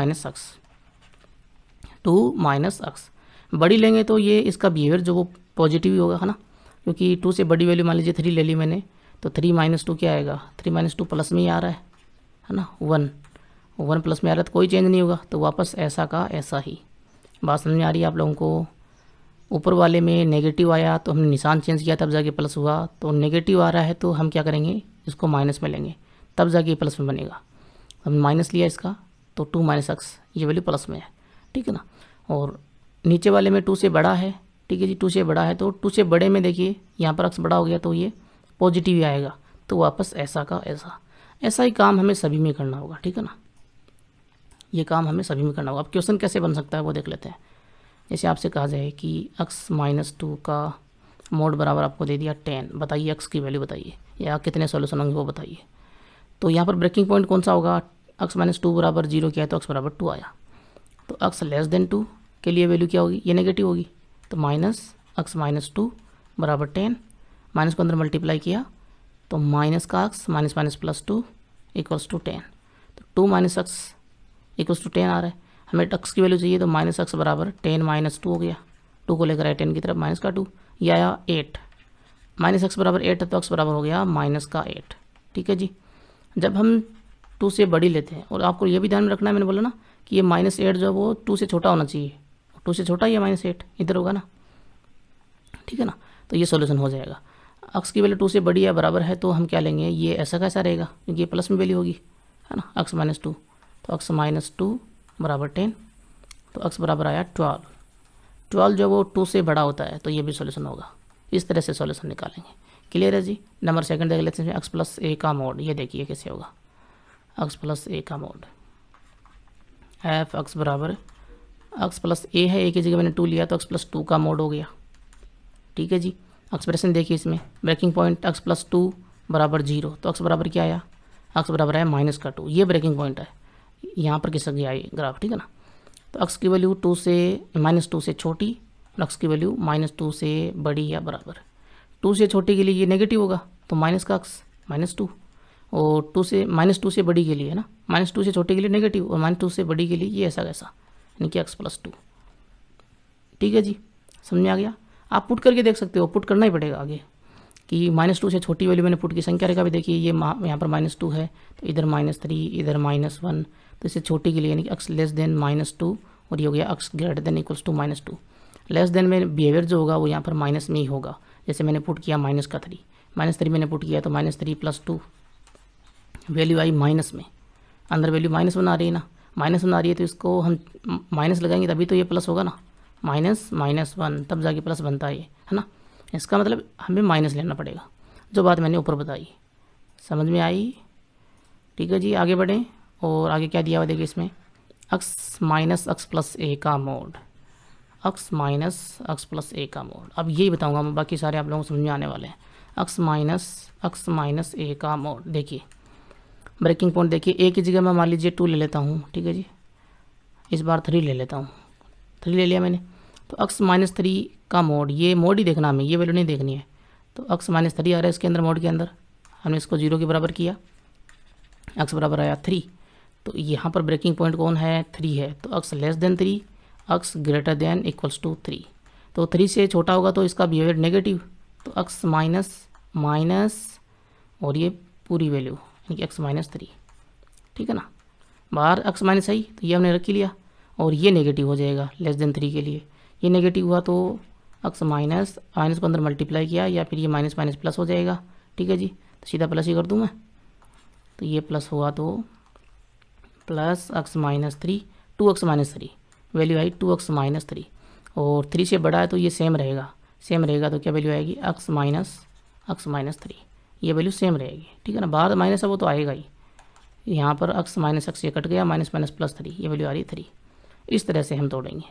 x। बड़ी लेंगे तो ये इसका बिहेवियर जो वो पॉजिटिव ही होगा, है ना, क्योंकि 2 से बड़ी वैल्यू मान लीजिए 3 ले ली मैंने, तो 3 - 2 क्या आएगा, 3 - 2 प्लस में ही आ रहा है ना, 1 प्लस में आ रहा है तो कोई चेंज नहीं होगा, तो वापस ऐसा का ऐसा ही। बात समझ में आ रही है आप लोगों को। ऊपर वाले में नेगेटिव आया तो हमने निशान चेंज किया तब जाके प्लस हुआ, तो नेगेटिव आ रहा है तो हम क्या करेंगे, इसको माइनस में लेंगे तब जाके प्लस में बनेगा। हमने माइनस लिया इसका तो 2 - x, ये वैल्यू प्लस में है, ठीक है ना। और नीचे वाले में 2 से बड़ा है, ठीक है जी, 2 से बड़ा है तो 2 से बड़े में देखिए यहाँ पर x बड़ा हो गया तो ये पॉजिटिव ही आएगा, तो वापस ऐसा का ऐसा ही काम हमें सभी में करना होगा, ठीक है ना। ये काम हमें सभी में करना होगा। अब क्वेश्चन कैसे बन सकता है वो देख लेते हैं। जैसे आपसे कहा जाए कि x -2 का मोड बराबर आपको दे दिया 10, बताइए x की वैल्यू बताइए या कितने सॉल्यूशन होंगे वो बताइए। तो यहाँ पर ब्रेकिंग पॉइंट कौन सा होगा, x -2 बराबर 0 किया है तो x बराबर 2 आया, तो x लेस देन 2 के लिए वैल्यू क्या होगी, ये नेगेटिव होगी, तो -x -2 बराबर 10, माइनस को अंदर मल्टीप्लाई किया तो माइनस का x -+2 इक्वल्स टू 10, तो 2 - x इक्वल्स टू 10 आ रहा है। हमें x की वैल्यू चाहिए तो -x बराबर 10 - 2 हो गया, 2 को लेकर आए 10 की तरफ माइनस का 2, ये आया 8, -x बराबर 8 है तो x बराबर हो गया -8, ठीक है जी। जब हम 2 से बड़ी लेते हैं, और आपको ये भी ध्यान में रखना है, मैंने बोला ना कि ये -8 जो वो 2 से छोटा होना चाहिए, 2 से छोटा ये -8 इधर होगा ना, ठीक है ना, तो ये सॉल्यूशन हो जाएगा। x की वैल्यू 2 से बड़ी या बराबर है तो हम क्या लेंगे, ये ऐसा कैसा रहेगा क्योंकि ये प्लस में वैल्यू होगी, है ना, x -2, तो x -2 बराबर 10, तो x बराबर आया 12 जो वो 2 से बड़ा होता है तो ये भी सॉल्यूशन होगा। इस तरह से सॉल्यूशन निकालेंगे। क्लियर है जी। नंबर सेकंड देख लेते हैं, x + a का मोड, ये देखिए कैसे होगा, x + a का मोड f x बराबर x + a है, a की जगह मैंने 2 लिया तो x + 2 का मोड हो गया, ठीक है जी। एक्सप्रेशन देखिए इसमें ब्रेकिंग पॉइंट x + 2 बराबर 0, तो x बराबर क्या आया, x बराबर है -2, ये ब्रेकिंग पॉइंट है, यहाँ पर खिसक गया ये ग्राफ, ठीक है ना। तो x की वैल्यू -2 से छोटी और x की वैल्यू -2 से बड़ी या बराबर। 2 से छोटी के लिए ये नेगेटिव होगा तो माइनस का x -2, और 2 से बड़ी के लिए है ना, -2 से छोटी के लिए नेगेटिव और -2 से बड़ी के लिए ये ऐसा कैसा, यानी कि x + 2, ठीक है जी, समझ में आ गया। आप पुट करके देख सकते हो, पुट करना ही पड़ेगा आगे कि -2 से छोटी वैल्यू मैंने पुट की। संख्या रेखा भी देखिए ये यहाँ पर -2 है तो इधर -3, इधर -1, तो इससे छोटी के लिए यानी कि x लेस देन -2, और ये हो गया x greater than equals to -2। Less than में बिहेवियर जो होगा वो यहाँ पर माइनस में ही होगा, जैसे मैंने पुट किया -3 मैंने पुट किया तो -3 + 2 वैल्यू आई माइनस में, अंदर वैल्यू -1 आ रही है ना, -1 आ रही है तो इसको हम माइनस लगाएंगे तभी तो ये प्लस होगा ना, -1 तब जाके प्लस बनता है ये, है ना। इसका मतलब हमें माइनस लेना पड़ेगा, जो बात मैंने ऊपर बताई, समझ में आई, ठीक है जी। आगे बढ़ें, और आगे क्या दिया हुआ देखिए इसमें x - x + a का मोड, x minus X plus A का मोड। अब यही बताऊंगा मैं, बाकी सारे आप लोगों को समझ में आने वाले हैं। एक्स माइनस ए का मोड। देखिए ब्रेकिंग पॉइंट देखिए, ए की जगह मैं मान लीजिए 2 ले लेता हूँ, ठीक है जी। इस बार 3 ले लेता हूँ, 3 ले लिया मैंने। तो एक्स माइनस 3 का मोड, ये मोड ही देखना हमें, ये वैल्यू नहीं देखनी है। तो एक्स माइनस 3 आ रहा है इसके अंदर, मोड के अंदर। हमने इसको 0 के बराबर किया, एक्स बराबर आया 3। तो यहाँ पर ब्रेकिंग पॉइंट कौन है, 3 है। तो x less than 3, x greater than equals to 3। तो 3 से छोटा होगा तो इसका बिहेवियर नेगेटिव। तो एक्स माइनस और ये पूरी वैल्यू यानी कि एक्स माइनस 3, ठीक है ना। बाहर एक्स माइनस आई तो ये हमने रख ही लिया, और ये नेगेटिव हो जाएगा लेस देन 3 के लिए। ये नेगेटिव हुआ तो एक्स माइनस को अंदर मल्टीप्लाई किया, या फिर ये माइनस माइनस प्लस हो जाएगा, ठीक है जी। तो सीधा प्लस ही कर दूँ मैं। तो ये प्लस हुआ तो plus X minus 3, 2x minus 3 value आई 2x माइनस 3, और 3 से बड़ा है तो ये सेम रहेगा। तो क्या वैल्यू आएगी, एक्स माइनस 3, ये वैल्यू सेम रहेगी, ठीक है ना। बाहर माइनस है वो तो आएगा ही। यहाँ पर एक्स माइनस एक्स ये कट गया, माइनस माइनस प्लस 3, ये वैल्यू आ रही है 3। इस तरह से हम तोड़ेंगे,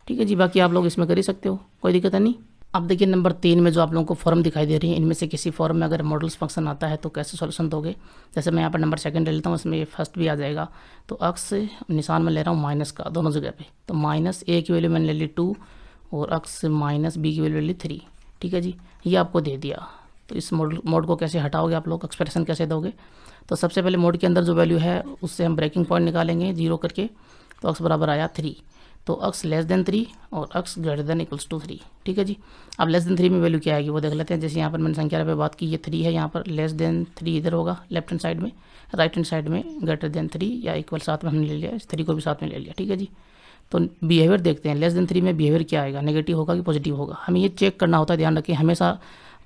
ठीक है जी। बाकी आप लोग इसमें कर ही सकते हो, कोई दिक्कत नहीं। अब देखिए नंबर 3 में जो आप लोगों को फॉर्म दिखाई दे रही है, इनमें से किसी फॉर्म में अगर मॉडल्स फंक्शन आता है तो कैसे सॉल्यूशन दोगे। जैसे मैं यहाँ पर नंबर 2 ले लेता हूँ, इसमें ये फर्स्ट भी आ जाएगा। तो एक्स निशान में ले रहा हूँ माइनस का दोनों जगह पे। तो माइनस ए की वैल्यू मैंने ले ली 2, और एक्स माइनस बी की वैल्यू ले ली 3, ठीक है जी। ये आपको दे दिया। तो इस मोड को कैसे हटाओगे आप लोग, एक्सप्रेशन कैसे दोगे। तो सबसे पहले मोड के अंदर जो वैल्यू है उससे हम ब्रेकिंग पॉइंट निकालेंगे 0 करके। तो एक्स बराबर आया 3, तो एक्स लेस देन 3 और x greater than equals to 3, ठीक है जी। अब लेस देन 3 में वैल्यू क्या आएगी वो देख लेते हैं। जैसे यहाँ पर मैंने संख्या पे बात की, ये 3 है, यहाँ पर लेस देन 3 इधर होगा लेफ्ट हैंड साइड में, राइट हैंड साइड में ग्रेटर देन 3 या इक्वल साथ में हमने ले लिया, इस 3 को भी साथ में ले लिया, ठीक है जी। तो बिहेवियर देखते हैं, लेस देन 3 में बिहेवियर क्या आएगा, नेगेटिव होगा कि पॉजिटिव होगा। हमें ये चेक करना होता है, ध्यान रखिए हमेशा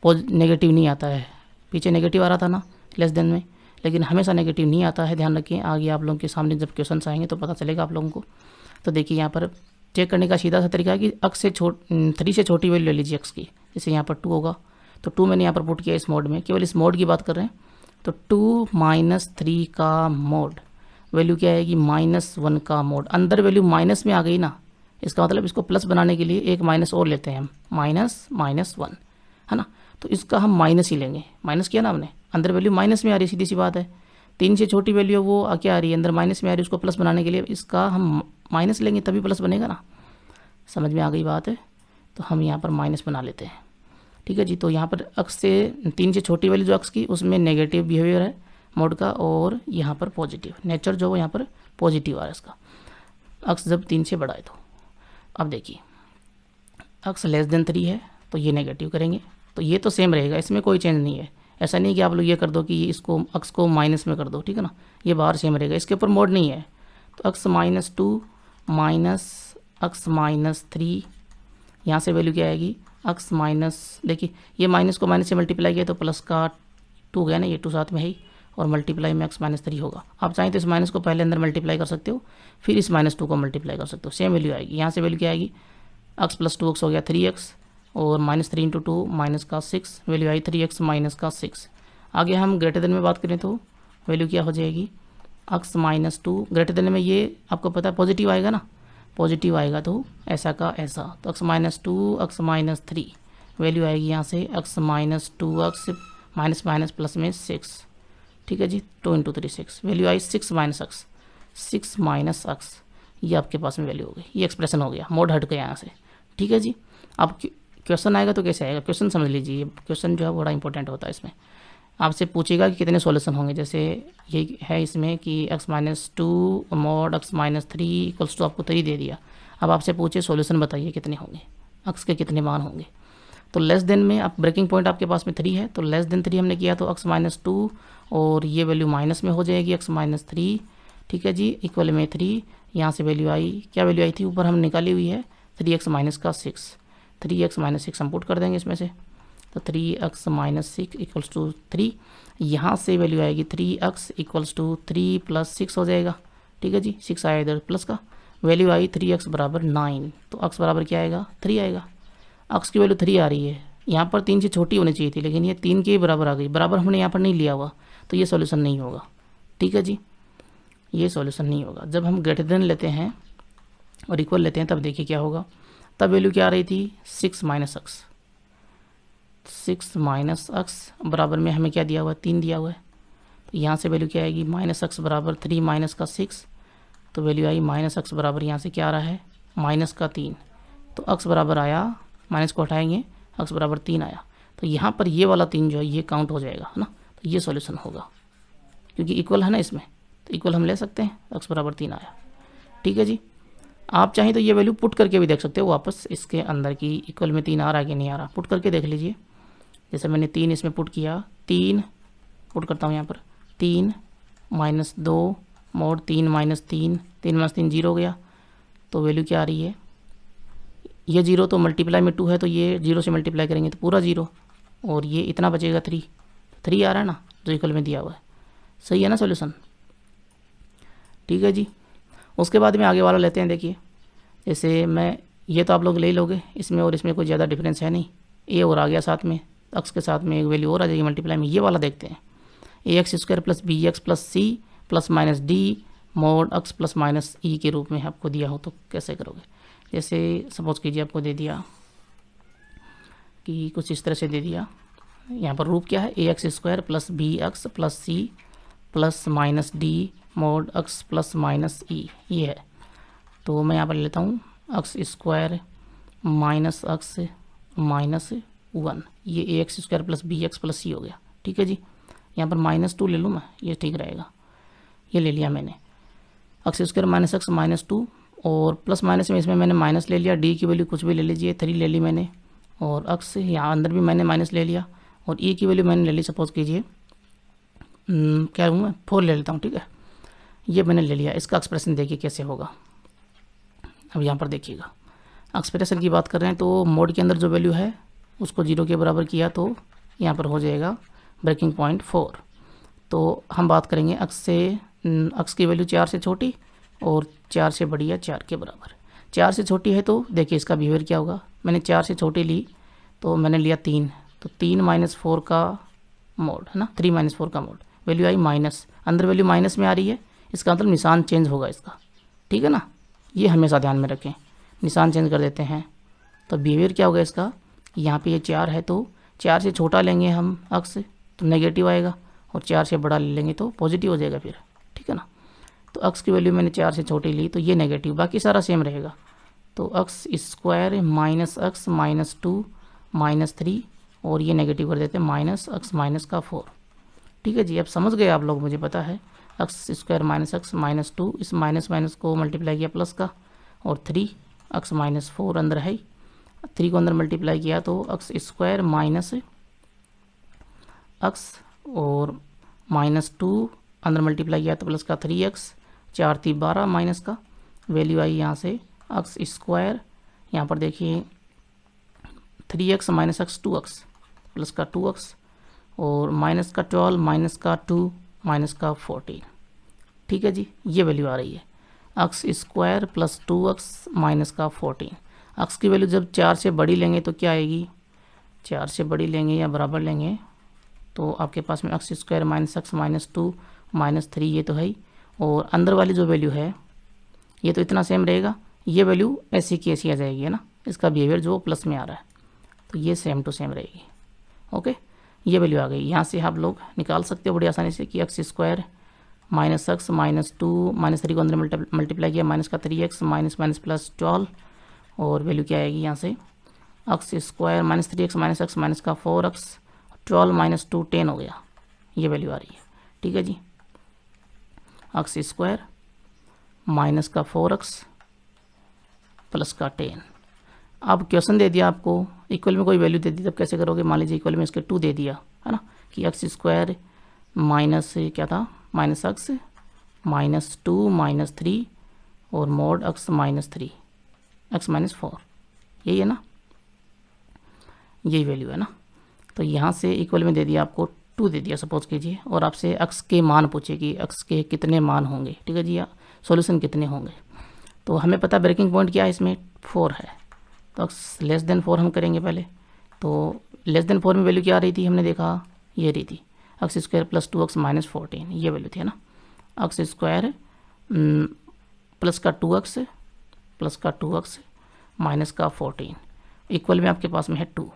नेगेटिव नहीं आता है। पीछे नेगेटिव आ रहा था ना लेस देन में, लेकिन हमेशा नेगेटिव नहीं आता है, ध्यान रखिए। आगे आप लोगों के सामने जब क्वेश्चन आएंगे तो पता चलेगा आप लोगों को। तो देखिए यहाँ पर चेक करने का सीधा सा तरीका है कि एक्स से 3 से छोटी वैल्यू ले लीजिए एक्स की। जैसे यहाँ पर 2 होगा, तो 2 मैंने यहाँ पर पुट किया इस मोड में, केवल इस मोड की बात कर रहे हैं। तो 2 माइनस 3 का मोड वैल्यू क्या आएगी, -1 का मोड। अंदर वैल्यू माइनस में आ गई ना, इसका मतलब इसको प्लस बनाने के लिए एक माइनस और लेते हैं हम, -1 है ना। तो इसका हम माइनस ही लेंगे, माइनस किया ना हमने, अंदर वैल्यू माइनस में आ रही है, सीधी सी बात है। 3 से छोटी वैल्यू वो क्या आ रही है, अंदर माइनस में आ रही है, उसको प्लस बनाने के लिए इसका हम माइनस लेंगे तभी प्लस बनेगा ना। समझ में आ गई बात है। तो हम यहाँ पर माइनस बना लेते हैं, ठीक है जी। तो यहाँ पर एक्स से 3 से छोटी वैल्यू जो एक्स की, उसमें नेगेटिव बिहेवियर है मोड का, और यहाँ पर पॉजिटिव नेचर जो है यहाँ पर पॉजिटिव आ रहा है इसका, एक्स जब 3 से बड़ा है। तो अब देखिए एक्स लेस देन 3 है तो ये नेगेटिव करेंगे, तो ये तो सेम रहेगा, इसमें कोई चेंज नहीं है। ऐसा नहीं कि आप लोग ये कर दो कि इसको एक्स को माइनस में कर दो, ठीक है ना, ये बाहर सेम रहेगा, इसके ऊपर मोड नहीं है। तो x minus 2 minus X minus 3, यहाँ से वैल्यू क्या आएगी, एक्स माइनस, देखिए ये माइनस को माइनस से मल्टीप्लाई किया तो प्लस का 2 गया ना, ये 2 साथ में है, और मल्टीप्लाई में एक्स माइनस 3 होगा। आप चाहें तो इस माइनस को पहले अंदर मल्टीप्लाई कर सकते हो, फिर इस -2 को मल्टीप्लाई कर सकते हो, सेम वैल्यू आएगी। यहाँ से वैल्यू क्या आएगी, एक्स प्लस 2x हो गया 3x, और -3 × 2 माइनस का 6, वैल्यू आई 3x माइनस का 6। आगे हम ग्रेटर देन में बात करें तो वैल्यू क्या हो जाएगी, एक्स माइनस 2, ग्रेटर देन में ये आपको पता है पॉजिटिव आएगा ना, पॉजिटिव आएगा तो ऐसा का ऐसा। तो x minus 2 x minus 3 value आएगी यहाँ से x minus 2x minus minus plus में 6, ठीक है जी। 2 × 3 6, वैल्यू आई 6 माइनस एक्स, ये आपके पास में वैल्यू हो गई। ये एक्सप्रेशन हो गया, मोड हट गया यहाँ से, ठीक है जी। अब क्वेश्चन आएगा तो कैसे आएगा, क्वेश्चन समझ लीजिए। क्वेश्चन जो है बड़ा इंपॉर्टेंट होता है, इसमें आपसे पूछेगा कि कितने सॉल्यूशन होंगे। जैसे ये है इसमें कि x minus 2 mod x minus 3 equals to आपको 3 दे दिया। अब आपसे पूछे सॉल्यूशन बताइए कितने होंगे, एक्स के कितने मान होंगे। तो लेस देन में आप ब्रेकिंग पॉइंट आपके पास में 3 है, तो लेस देन 3 हमने किया तो एक्स माइनस 2 और ये वैल्यू माइनस में हो जाएगी एक्स माइनस 3, ठीक है जी, इक्वल में 3। यहाँ से वैल्यू आई, क्या वैल्यू आई थी ऊपर हम निकाली हुई है 3x माइनस का 6, 3x माइनस 6 हम पुट कर देंगे इसमें से। तो 3x माइनस 6 इक्वल्स टू 3, यहाँ से वैल्यू आएगी 3x इक्वल्स टू 3 प्लस 6 हो जाएगा, ठीक है जी। 6 आया इधर प्लस का, वैल्यू आई 3x बराबर 9। तो x बराबर क्या आएगा, 3 आएगा। x की वैल्यू 3 आ रही है, यहाँ पर 3 से छोटी होनी चाहिए थी, लेकिन ये 3 के बराबर आ गई। बराबर हमने यहाँ पर नहीं लिया हुआ, तो ये सॉल्यूशन नहीं होगा, ठीक है जी, ये सॉल्यूशन नहीं होगा। जब हम ग्रेटर देन लेते हैं और इक्वल लेते हैं तब देखिए क्या होगा। तब वैल्यू क्या आ रही थी 6 माइनस एक्स, 6 माइनस एक्स बराबर में हमें क्या दिया हुआ है 3 दिया हुआ है। तो यहाँ से वैल्यू क्या आएगी माइनस एक्स बराबर 3 माइनस का 6, तो वैल्यू आई माइनस एक्स बराबर यहाँ से क्या आ रहा है माइनस का 3। तो एक्स बराबर आया, माइनस को हटाएंगे, एक्स बराबर 3 आया। तो यहाँ पर ये वाला 3 जो है ये काउंट हो जाएगा, है ना। तो ये सॉल्यूशन होगा क्योंकि इक्वल है ना इसमें, तो इक्वल हम ले सकते हैं, एक्स बराबर 3 आया। ठीक है जी। आप चाहें तो ये वैल्यू पुट करके भी देख सकते हो वापस इसके अंदर की इक्वल में 3 आ रहा है कि नहीं आ रहा, पुट करके देख लीजिए। जैसे मैंने 3 इसमें पुट किया, 3 पुट करता हूँ यहाँ पर, 3 minus 2 mode 3 minus 3, 3 minus 3 zero हो गया। तो वैल्यू क्या आ रही है, ये जीरो तो मल्टीप्लाई में 2 है, तो ये जीरो से मल्टीप्लाई करेंगे तो पूरा जीरो, और ये इतना बचेगा 3, 3 आ रहा है ना जो इक्वल में दिया हुआ है। सही है ना सॉल्यूशन। ठीक है जी। उसके बाद में आगे वाला लेते हैं। देखिए जैसे मैं, ये तो आप लोग ले लोगे, इसमें और इसमें कोई ज़्यादा डिफरेंस है नहीं, ए और आ गया साथ में, एक्स के साथ में एक वैल्यू और आ जाएगी मल्टीप्लाई में। ये वाला देखते हैं, A X square plus B x plus C plus minus D mod X plus minus E के रूप में आपको दिया हो तो कैसे करोगे। जैसे सपोज कीजिए आपको दे दिया कि कुछ इस तरह से दे दिया, यहाँ पर रूप क्या है A X square plus B x plus C plus minus D mod X plus minus E, ये है। तो मैं यहाँ पर लेता हूँ X square minus X minus 1, ये A X square plus B x plus C हो गया। ठीक है जी। यहाँ पर -2 ले लूँ मैं, ये ठीक रहेगा, ये ले लिया मैंने x square minus X minus 2, और प्लस माइनस में इसमें मैंने माइनस ले लिया, डी की वैल्यू कुछ भी ले लीजिए 3 ले ली मैंने, और एक्स यहाँ अंदर भी मैंने माइनस ले लिया, और ई की वैल्यू मैंने ले ली सपोज कीजिए क्या लूँ मैं 4 ले लेता हूँ। ठीक है, ये मैंने ले लिया। इसका एक्सप्रेशन देखिए कैसे होगा। अब यहाँ पर देखिएगा एक्सप्रेशन की बात कर रहे हैं तो मोड के अंदर जो वैल्यू है उसको 0 के बराबर किया तो यहाँ पर हो जाएगा ब्रेकिंग पॉइंट 4। तो हम बात करेंगे एक्स से, एक्स की वैल्यू 4 से छोटी और 4 से बड़ी है 4 के बराबर। 4 से छोटी है तो देखिए इसका बिहेवियर क्या होगा, मैंने 4 से छोटी ली तो मैंने लिया 3, तो 3 माइनस 4 का मोड है ना, 3 माइनस 4 का मोड, वैल्यू आई माइनस, अंदर वैल्यू माइनस में आ रही है, इसका मतलब निशान चेंज होगा इसका। ठीक है ना, ये हमेशा ध्यान में रखें, निशान चेंज कर देते हैं तो बिहेवियर क्या होगा इसका। यहाँ पे ये 4 है तो 4 से छोटा लेंगे हम एक्स तो नेगेटिव आएगा, और 4 से बड़ा ले लेंगे तो पॉजिटिव हो जाएगा फिर। ठीक है ना, तो एक्स की वैल्यू मैंने 4 से छोटी ली तो ये नेगेटिव, बाकी सारा सेम रहेगा। तो x square minus X minus 2 minus 3, और ये नेगेटिव कर देते हैं माइनस एक्स माइनस का 4। ठीक है जी, अब समझ गए आप लोग, मुझे पता है। X square minus X minus 2, इस माइनस माइनस को मल्टीप्लाई किया प्लस का, और 3 एक्स माइनस 4 अंदर है, 3 को अंदर मल्टीप्लाई किया तो एक्स स्क्वायर माइनस एक्स और माइनस 2 अंदर मल्टीप्लाई किया तो प्लस का 3x, 4 3 12 माइनस का वैल्यू आई यहाँ से एक्स स्क्वायर, यहाँ पर देखिए 3x minus x 2x plus का 2x, और माइनस का 12 माइनस का 2 माइनस का 14। ठीक है जी, ये वैल्यू आ रही है x square plus 2x minus का 14। एक्स की वैल्यू जब 4 से बड़ी लेंगे तो क्या आएगी, 4 से बड़ी लेंगे या बराबर लेंगे तो आपके पास में x square minus X minus 2 minus 3 ये तो है ही, और अंदर वाली जो वैल्यू है ये तो इतना सेम रहेगा, ये वैल्यू ऐसी की ऐसी आ जाएगी, है ना, इसका बिहेवियर जो प्लस में आ रहा है तो ये सेम टू सेम रहेगी। ओके, ये वैल्यू आ गई। यहाँ से आप लोग निकाल सकते हो बड़ी आसानी से कि x square minus X minus 2 minus 3 को अंदर मल्टीप्लाई किया माइनस का 3x माइनस माइनस प्लस 12, और वैल्यू क्या आएगी यहाँ से x square minus 3x minus X minus का 4x 12 माइनस 2 10 हो गया, ये वैल्यू आ रही है। ठीक है जी, एक्स स्क्वायर माइनस का 4x प्लस का 10। अब क्वेश्चन दे दिया आपको, इक्वल में कोई वैल्यू दे दी तब कैसे करोगे। मान लीजिए इक्वल में इसके 2 दे दिया है ना, कि एक्स स्क्वायर माइनस क्या था माइनस एक्स माइनस 2 माइनस 3 और mode x minus 3 x minus 4, यही है ना, यही वैल्यू है ना। तो यहाँ से इक्वल में दे दिया आपको 2 दे दिया सपोज कीजिए, और आपसे एक्स के मान पूछे कि एक्स के कितने मान होंगे। ठीक है जी, या सॉल्यूशन कितने होंगे। तो हमें पता ब्रेकिंग पॉइंट क्या है इसमें 4 है, तो एक्स लेस देन 4 हम करेंगे पहले। तो लेस देन 4 में वैल्यू क्या आ रही थी, हमने देखा ये रही थी x square plus 2x minus 14, ये वैल्यू थी, है ना। एक्स स्क्वायर प्लस का 2x प्लस का 2x माइनस का 14 इक्वल में आपके पास में है 2।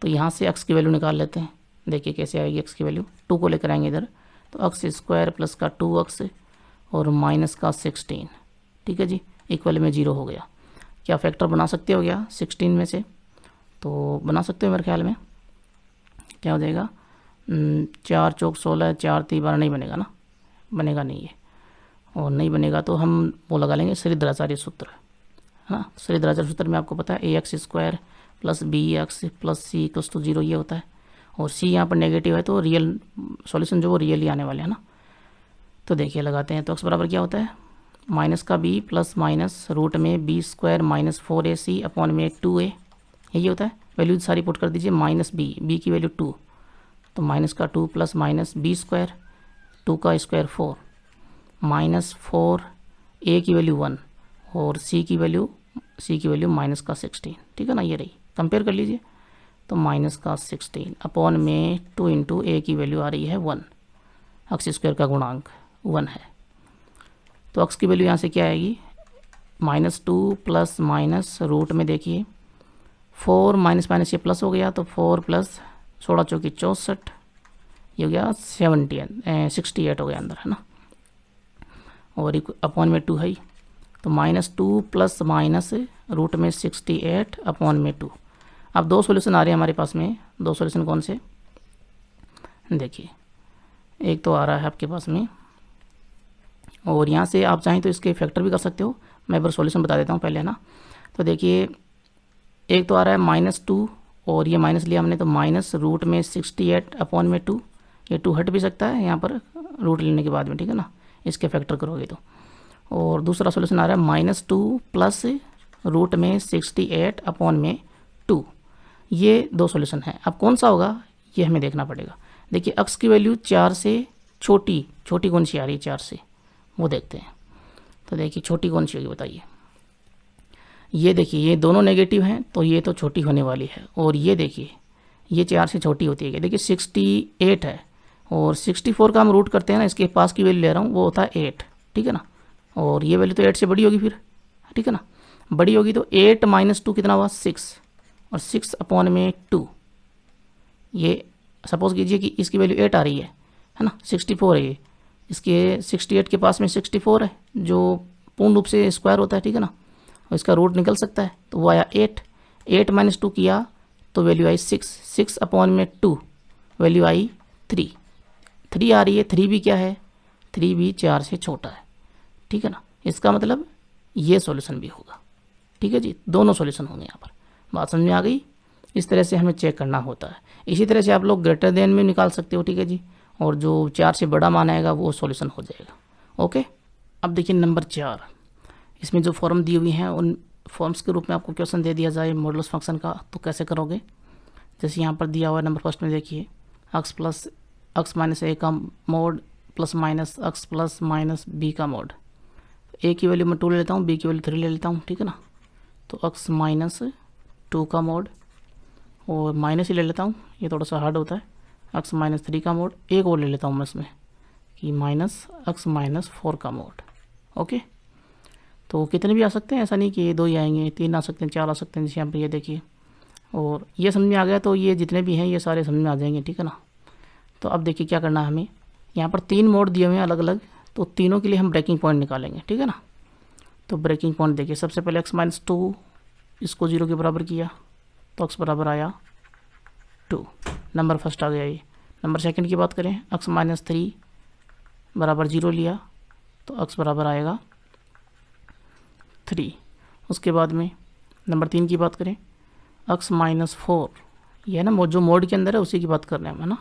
तो यहाँ से x की वैल्यू निकाल लेते हैं। देखिए कैसे आएगी x की वैल्यू, 2 को लेकर आएंगे इधर, तो x स्क्वायर प्लस का 2x और माइनस का 16, ठीक है जी, इक्वल में 0 हो गया। क्या फैक्टर बना सकते हो क्या 16 में से? तो बना सकते हो मेरे ख्याल में। क्या हो जाएगा, 4 चौक 16, 4 3 12, नहीं बनेगा ना, बनेगा नहीं है। और नहीं बनेगा तो हम वो लगा लेंगे श्रीधराचार्य सूत्र, है ना। श्रीधराचार्य सूत्र में आपको पता है ax square plus B x plus c equals to 0 ये होता है। और c यहाँ पर नेगेटिव है तो रियल सॉल्यूशन जो वो रियल ही आने वाले हैं ना। तो देखिए लगाते हैं, तो x बराबर क्या होता है, माइनस का b प्लस माइनस रूट में b square minus 4ac upon में 2a, यही होता है। वैल्यू सारी पुट कर दीजिए, माइनस b की वैल्यू 2, तो माइनस का 2 प्लस माइनस बी स्क्वायर, 2 का स्क्वायर 4 माइनस 4, a की वैल्यू 1 और c की वैल्यू माइनस का 16, ठीक है ना। ये रही, कंपेयर कर लीजिए, तो माइनस का 16 अपॉन में 2 इंटू ए की वैल्यू आ रही है 1, एक्स स्क्वायर का गुणांक 1 है। तो एक्स की वैल्यू यहाँ से क्या आएगी, -2 प्लस माइनस रूट में देखिए 4 माइनस माइनस ये प्लस हो गया, तो 4 प्लस 16 चौकी 64, ये हो गया 68 हो गया अंदर, है ना। और अपॉन में 2 है, तो -2 प्लस माइनस रूट में 68 अपॉन में 2। अब 2 सॉल्यूशन आ रहे हैं हमारे पास में। 2 सॉल्यूशन कौन से, देखिए एक तो आ रहा है आपके पास में, और यहाँ से आप चाहें तो इसके फैक्टर भी कर सकते हो। मैं एक बार सॉल्यूशन बता देता हूँ पहले, है ना। तो देखिए एक तो आ रहा है -2 और ये माइनस लिया हमने, तो माइनस रूट में 68 अपॉन में 2, ये 2 हट भी सकता है यहाँ पर रूट लेने के बाद में, ठीक है ना, इसके फैक्टर करोगे तो। और दूसरा सॉल्यूशन आ रहा है -2 प्लस रूट में 68 अपॉन में 2। ये 2 सॉल्यूशन है। अब कौन सा होगा ये हमें देखना पड़ेगा। देखिए x की वैल्यू 4 से छोटी कौन सी आ रही है 4 से, वो देखते हैं। तो देखिए छोटी कौन सी होगी बताइए। ये देखिए ये दोनों नेगेटिव हैं, तो ये तो छोटी होने वाली है। और ये देखिए ये 4 से छोटी होती है, देखिए 68 है और 64 का हम रूट करते हैं ना, इसके पास की वैल्यू ले रहा हूँ, वो होता है 8, ठीक है ना। और ये वैल्यू तो 8 से बड़ी होगी फिर, ठीक है ना, बड़ी होगी। तो 8 माइनस 2 कितना हुआ 6, और 6 अपॉन में 2। ये सपोज कीजिए कि इसकी वैल्यू 8 आ रही है ना, 64 है ये, इसके 68 के पास में 64 है जो पूर्ण रूप से स्क्वायर होता है, ठीक है ना, और इसका रूट निकल सकता है। तो वो आया 8 माइनस 2 किया तो वैल्यू आई 6 अपॉन में 2 वैल्यू आई 3 आ रही है। 3 भी क्या है, 3 भी 4 से छोटा है, ठीक है ना। इसका मतलब ये सॉल्यूशन भी होगा, ठीक है जी। दोनों सॉल्यूशन होंगे यहाँ पर, बात समझ में आ गई। इस तरह से हमें चेक करना होता है। इसी तरह से आप लोग ग्रेटर देन में निकाल सकते हो, ठीक है जी, और जो 4 से बड़ा मान आएगा वो सॉल्यूशन हो जाएगा। ओके, अब देखिए नंबर 4, इसमें जो फॉर्म दी हुई हैं उन फॉर्म्स के रूप में आपको क्वेश्चन दे दिया जाए मॉडुलस फंक्शन का, तो कैसे करोगे। जैसे यहाँ पर दिया हुआ है नंबर फर्स्ट में, देखिए x plus x minus a का mod plus minus x plus minus b का मोड। a की वैल्यू मैं 2 ले लेता हूँ, b की वैल्यू 3 ले लेता हूँ, ठीक है ना। तो x माइनस 2 का मोड, और माइनस ही ले लेता हूँ, ये थोड़ा सा हार्ड होता है, x माइनस 3 का मोड। एक और ले लेता हूँ मैं इसमें कि माइनस x माइनस 4 का मोड। ओके, तो कितने भी आ सकते हैं, ऐसा नहीं कि ये 2 ही आएंगे, 3 आ सकते हैं, 4 आ सकते हैं, जैसे यहाँ पर ये देखिए। और ये समझ में आ गया तो ये जितने भी हैं ये सारे समझ में आ जाएंगे, ठीक है ना। तो अब देखिए क्या करना है हमें, यहाँ पर 3 मोड दिए हुए हैं अलग अलग, तो तीनों के लिए हम ब्रेकिंग पॉइंट निकालेंगे, ठीक है ना। तो ब्रेकिंग पॉइंट देखिए, सबसे पहले x माइनस 2 इसको 0 के बराबर किया तो x बराबर आया 2, नंबर फर्स्ट आ गया ये। नंबर सेकंड की बात करें, x माइनस 3 बराबर 0 लिया तो x बराबर आएगा 3। उसके बाद में नंबर 3 की बात करें, x माइनस 4, ये ना जो मोड के अंदर है उसी की बात कर रहे हैं हम, है ना,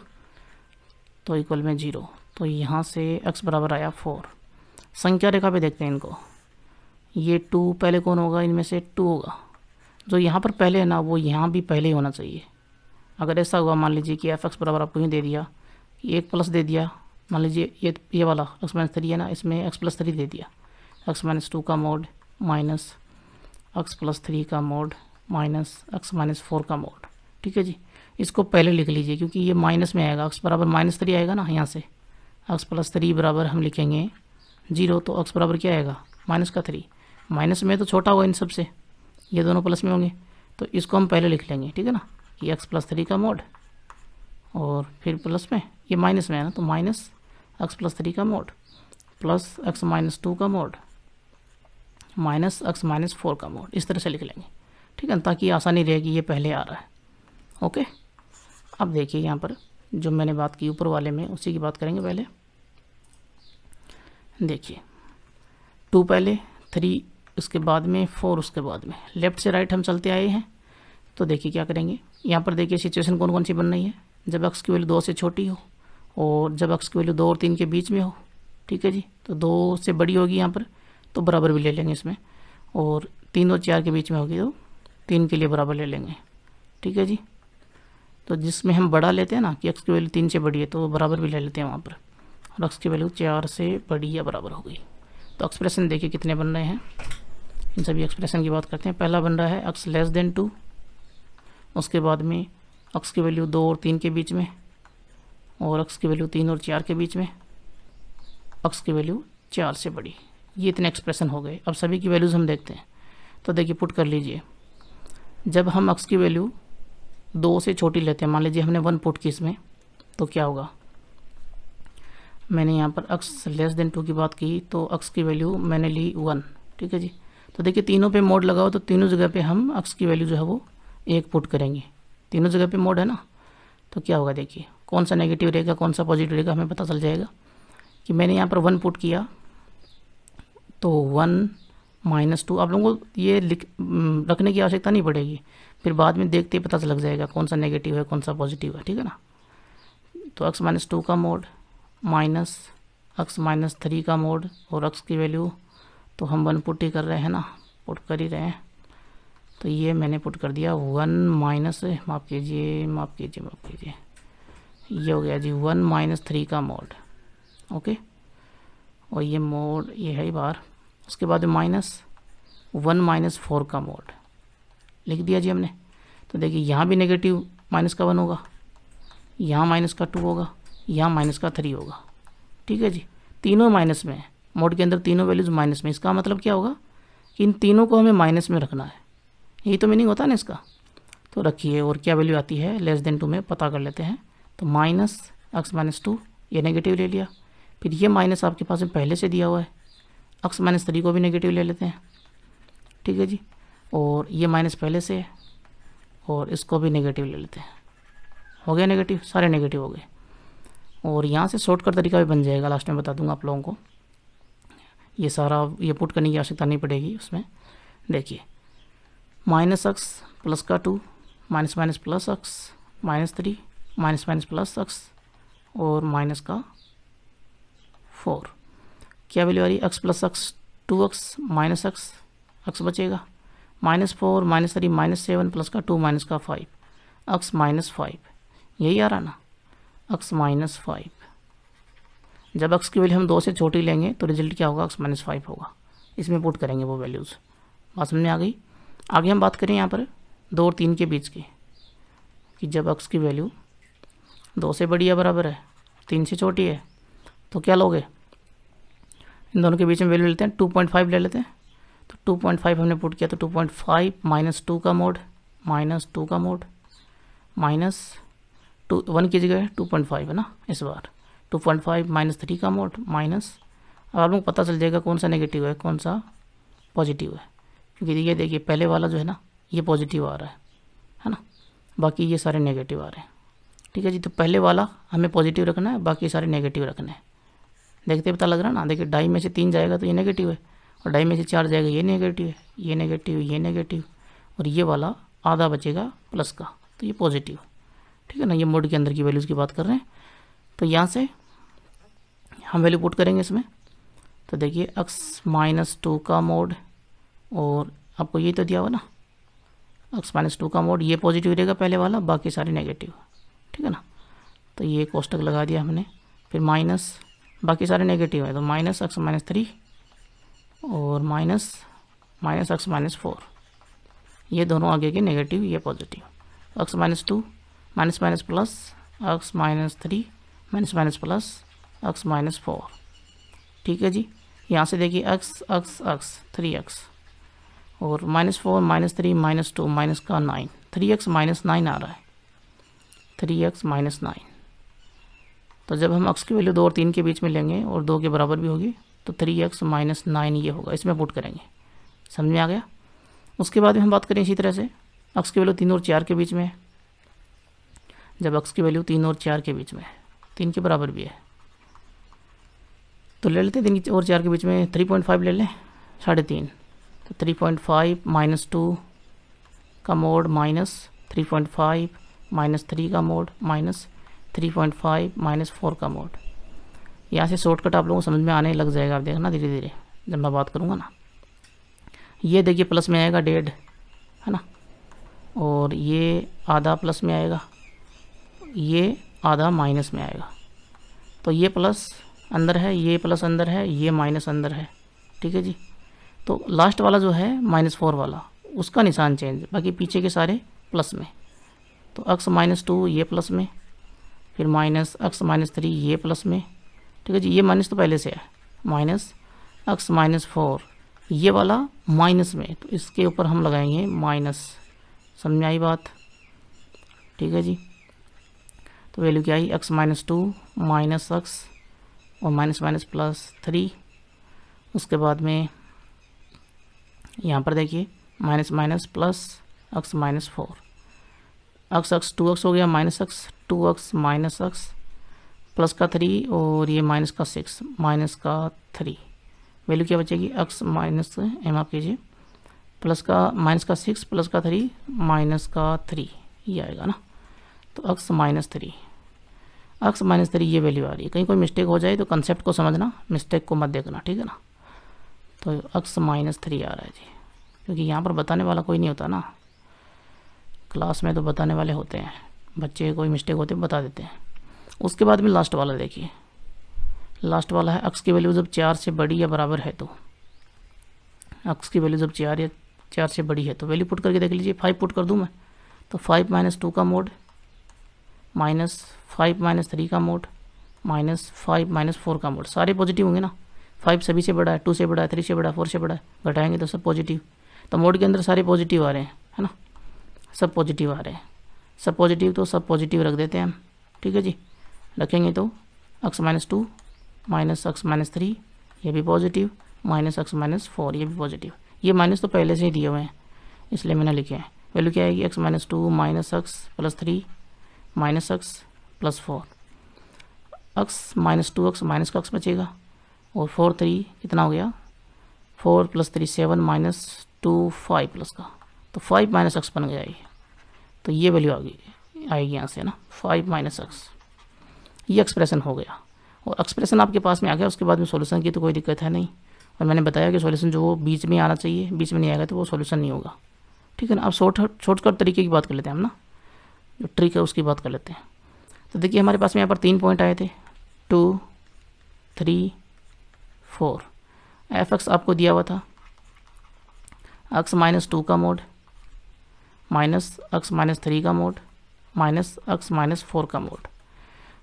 तो इक्वल में 0। तो यहाँ से x बराबर आया 4। संख्या रेखा पे देखते हैं इनको, ये 2 पहले कौन होगा, इनमें से 2 होगा। जो यहाँ पर पहले है ना वो यहाँ भी पहले ही होना चाहिए। अगर ऐसा हुआ, मान लीजिए कि एफ एक्स बराबर आपको यूँ दे दिया कि 1 प्लस दे दिया, मान लीजिए ये वाला x माइनस 3 है ना, इसमें x प्लस 3 दे दिया, x माइनस 2 का मोड माइनस x प्लस 3 का मोड माइनस x माइनस 4 का मोड, ठीक है जी। इसको पहले लिख लीजिए क्योंकि ये माइनस में आएगा, x बराबर -3 आएगा ना, यहाँ से x प्लस 3 बराबर हम लिखेंगे 0, तो x बराबर क्या आएगा -3। माइनस में तो छोटा होगा इन सब से, ये दोनों प्लस में होंगे, तो इसको हम पहले लिख लेंगे, ठीक है ना, कि x+3 का मोड, और फिर प्लस में ये माइनस में है ना, तो माइनस x+3 का मोड प्लस x-2 का मोड माइनस x-4 का मोड, इस तरह से लिख लेंगे, ठीक है ना, ताकि आसानी रहेगी, ये पहले आ रहा है। ओके, अब देखिए यहाँ पर जो मैंने बात की ऊपर वाले में, उसी की बात करेंगे पहले। देखिए 2 पहले, 3 उसके बाद में, 4 उसके बाद में, लेफ़्ट से राइट हम चलते आए हैं। तो देखिए क्या करेंगे, यहाँ पर देखिए सिचुएशन कौन कौन सी बन रही है, जब x की वैल्यू 2 से छोटी हो और जब x की वैल्यू 2 और 3 के बीच में हो, ठीक है जी। तो 2 से बड़ी होगी यहाँ पर, तो बराबर भी ले लेंगे इसमें, और 3 और 4 के बीच में होगी तो 3 के लिए बराबर ले लेंगे, ठीक है जी। तो जिसमें हम बड़ा लेते हैं ना कि x की वैल्यू 3 से बड़ी है, तो बराबर भी ले लेते हैं वहाँ पर, और x की वैल्यू 4 से बड़ी या बराबर हो गई। तो एक्सप्रेशन देखिए कितने बन रहे हैं, इन सभी एक्सप्रेशन की बात करते हैं। पहला बन रहा है x <2, उसके बाद में x की वैल्यू 2 और 3 के बीच में, और x की वैल्यू 3 और 4 के बीच में, x की वैल्यू 4 से बड़ी। ये इतने एक्सप्रेशन हो गए। अब सभी की वैल्यूज़ हम देखते हैं। तो देखिए पुट कर लीजिए, जब हम x की वैल्यू 2 से छोटी लेते हैं, मान लीजिए हमने 1 पुट की इसमें, तो क्या होगा, मैंने यहाँ पर x<2 की बात की, तो x की वैल्यू मैंने ली 1, ठीक है जी। तो देखिए तीनों पे मोड लगाओ, तो तीनों जगह पे हम x की वैल्यू जो है वो 1 पुट करेंगे, तीनों जगह पे मोड है ना। तो क्या होगा, देखिए कौन सा नेगेटिव रहेगा कौन सा पॉजिटिव रहेगा, हमें पता चल जाएगा कि मैंने यहाँ पर 1 पुट किया, तो 1 - 2, आप लोगों को ये रखने की आवश्यकता नहीं पड़ेगी, फिर बाद में देखते ही पता लग जाएगा कौन सा नेगेटिव है कौन सा पॉजिटिव है, ठीक है ना। तो x-2 का मोड माइनस x-3 का मोड, और x की वैल्यू तो हम 1 पुट ही कर रहे हैं ना, पुट कर ही रहे हैं, तो ये मैंने पुट कर दिया 1 माइनस, माफ़ कीजिए, ये हो गया जी 1 - 3 का मोड। ओके, और ये मोड ये है ही बाहर। उसके बाद -1 - 4 का मोड लिख दिया जी हमने। तो देखिए यहाँ भी नेगेटिव -1 होगा, यहाँ -2 होगा, यहाँ -3 होगा, ठीक है जी। तीनों माइनस में है, मोड के अंदर तीनों वैल्यूज़ माइनस में। इसका मतलब क्या होगा कि इन तीनों को हमें माइनस में रखना है, यही तो मीनिंग होता है ना इसका। तो रखिए, और क्या वैल्यू आती है <2 में पता कर लेते हैं। तो -x-2 ये नेगेटिव ले लिया, फिर ये माइनस आपके पास में पहले से दिया हुआ है, x-3 को भी नेगेटिव ले लेते हैं, ठीक है जी। और ये माइनस पहले से है, और इसको भी नेगेटिव ले लेते हैं, हो गया नेगेटिव, सारे नेगेटिव हो गए। और यहाँ से शॉर्टकट तरीका भी बन जाएगा, लास्ट में बता दूंगा आप लोगों को, ये सारा ये पुट करने की आवश्यकता नहीं पड़ेगी उसमें। देखिए -x प्लस का 2 minus minus plus x -3 minus minus plus x और माइनस का 4, क्या वैल्यू आ रही है x plus x 2x minus x बचेगा, -4 -3 -7 प्लस का 2 माइनस का 5 x -5, यही आ रहा ना, x -5। जब x की वैल्यू हम 2 से छोटी लेंगे तो रिजल्ट क्या होगा, x -5 होगा। इसमें पुट करेंगे वो वैल्यूज़, बात समझ में आ गई। आगे हम बात करें यहाँ पर 2 और 3 के बीच की, कि जब x की वैल्यू 2 से बड़ी या बराबर है, 3 से छोटी है, तो क्या लोगे, इन दोनों के बीच में वैल्यू लेते हैं, 2.5 ले लेते हैं। तो 2.5 हमने पुट किया, तो 2.5 -2 का मोड -2 का मोड -2, 1 की जगह 2.5 है ना इस बार, 2.5 -3 का मोड माइनस। अब आप लोग पता चल जाएगा कौन सा नेगेटिव है कौन सा पॉजिटिव है, क्योंकि ये देखिए पहले वाला जो है ना ये पॉजिटिव आ रहा है ना, बाकी ये सारे नेगेटिव आ रहे हैं, ठीक है जी। तो पहले वाला हमें पॉजिटिव रखना है, बाकी सारे नेगेटिव रखने हैं। देखते पता लग रहा है ना, देखिए 2.5 में से 3 जाएगा तो ये नेगेटिव है, और 2.5 में से 4 जाएगा ये नेगेटिव है, ये नेगेटिव, ये नेगेटिव, और ये वाला आधा बचेगा प्लस का, तो ये पॉजिटिव, ठीक है ना। ये मोड के अंदर की वैल्यूज़ की बात कर रहे हैं। तो यहाँ से हम वैल्यू पुट करेंगे इसमें। तो देखिए x-2 का मोड, और आपको ये तो दिया हुआ ना x-2 का मोड, ये पॉजिटिव रहेगा पहले वाला, बाकी सारे नेगेटिव, ठीक है ना। तो ये कोष्टक लगा दिया हमने, फिर माइनस, बाकी सारे नेगेटिव है, तो -x-3 और माइनस x-4, ये दोनों आगे के नेगेटिव, ये positive, x-2 minus plus x-3 minus plus x-4, ठीक है जी। यहाँ से देखिए x 3x, और -4 -3 -2 माइनस का 9, 3x -9 आ रहा है, 3x -9। तो जब हम x की वैल्यू 2 और 3 के बीच में लेंगे और 2 के बराबर भी होगी तो 3x -9 ये होगा, इसमें पुट करेंगे। समझ में आ गया। उसके बाद में हम बात करें इसी तरह से x की वैल्यू 3 और 4 के बीच में है। जब x की वैल्यू 3 और 4 के बीच में है, 3 के बराबर भी है, तो ले लेते हैं 3 और 4 के बीच में 3.5 ले लें, 3.5। तो 3.5 -2 का मोड माइनस 3.5 -3 का मोड माइनस 3.5 -4 का मोड। यहाँ से शॉर्टकट आप लोगों को समझ में आने लग जाएगा, आप देखना धीरे धीरे जब मैं बात करूँगा ना। ये देखिए प्लस में आएगा 1.5 है ना, और ये आधा प्लस में आएगा, ये आधा माइनस में आएगा। तो ये प्लस अंदर है, ये प्लस अंदर है, ये माइनस अंदर है, ठीक है जी। तो लास्ट वाला जो है -4 वाला, उसका निशान चेंज, बाकी पीछे के सारे प्लस में। तो x -2 ये प्लस में, फिर -x -3 ये प्लस में, ठीक है जी। ये माइनस तो पहले से है, -x -4 ये वाला माइनस में, तो इसके ऊपर हम लगाएंगे माइनस। समझ में आई बात, ठीक है जी। तो वैल्यू क्या आई, x -2 -x और माइनस +3। उसके बाद में यहाँ पर देखिए minus plus x -4, x 2x हो गया, -x 2x -x प्लस का 3 और ये माइनस का 6 माइनस का 3। वैल्यू क्या बचेगी, x माइनस एम आप कीजिए, प्लस का माइनस का 6 प्लस का 3 माइनस का 3 ये आएगा ना। तो x -3, x -3 ये वैल्यू आ रही है। कहीं कोई मिस्टेक हो जाए तो कंसेप्ट को समझना, मिस्टेक को मत देखना, ठीक है ना। तो x -3 आ रहा है जी, क्योंकि यहाँ पर बताने वाला कोई नहीं होता ना, क्लास में तो बताने वाले होते हैं, बच्चे कोई मिस्टेक होते बता देते हैं। उसके बाद में लास्ट वाला देखिए, लास्ट वाला है x की वैल्यू जब 4 से बड़ी या बराबर है, तो x की वैल्यू जब 4 से बड़ी है तो वैल्यू पुट करके देख लीजिए। 5 पुट कर दूं मैं, तो 5 -2 का मोड -5 -3 का मोड -5 -4 का मोड, सारे पॉजिटिव होंगे ना। 5 सभी से बड़ा है, 2 से बड़ा है, 3 से बड़ा है, 4 से बड़ा है, घटाएंगे तो सब पॉजिटिव। तो मोड के अंदर सारे पॉजिटिव आ रहे हैं, है ना, सब पॉजिटिव आ रहे हैं, सब पॉजिटिव, तो सब पॉजिटिव रख देते हैं हम, ठीक है जी। रखेंगे तो x -2 -x -3 ये भी पॉजिटिव, -x -4 ये भी पॉजिटिव। ये माइनस तो पहले से ही दिए हुए हैं इसलिए मैंने लिखे हैं। वैल्यू क्या आएगी, x -2 -x +3 -x +4, x -2x minus का x बचेगा, और 4 3 कितना हो गया, 4 + 3 7 -2 5 प्लस का, तो 5 -x बन गया ये। तो ये वैल्यू आएगी यहाँ से ना, 5 -x, ये एक्सप्रेशन हो गया। और एक्सप्रेशन आपके पास में आ गया, उसके बाद में सॉल्यूशन की तो कोई दिक्कत है नहीं। और मैंने बताया कि सॉल्यूशन जो वो बीच में आना चाहिए, बीच में नहीं आएगा तो वो सॉल्यूशन नहीं होगा, ठीक है ना। अब शॉर्टकट तरीके की बात कर लेते हैं हम ना, जो ट्रिक है उसकी बात कर लेते हैं। तो देखिए हमारे पास में यहाँ पर 3 पॉइंट आए थे, 2 3 4। fx आपको दिया हुआ था x -2 का मोड -x -3 का मोड -x -4 का मोड।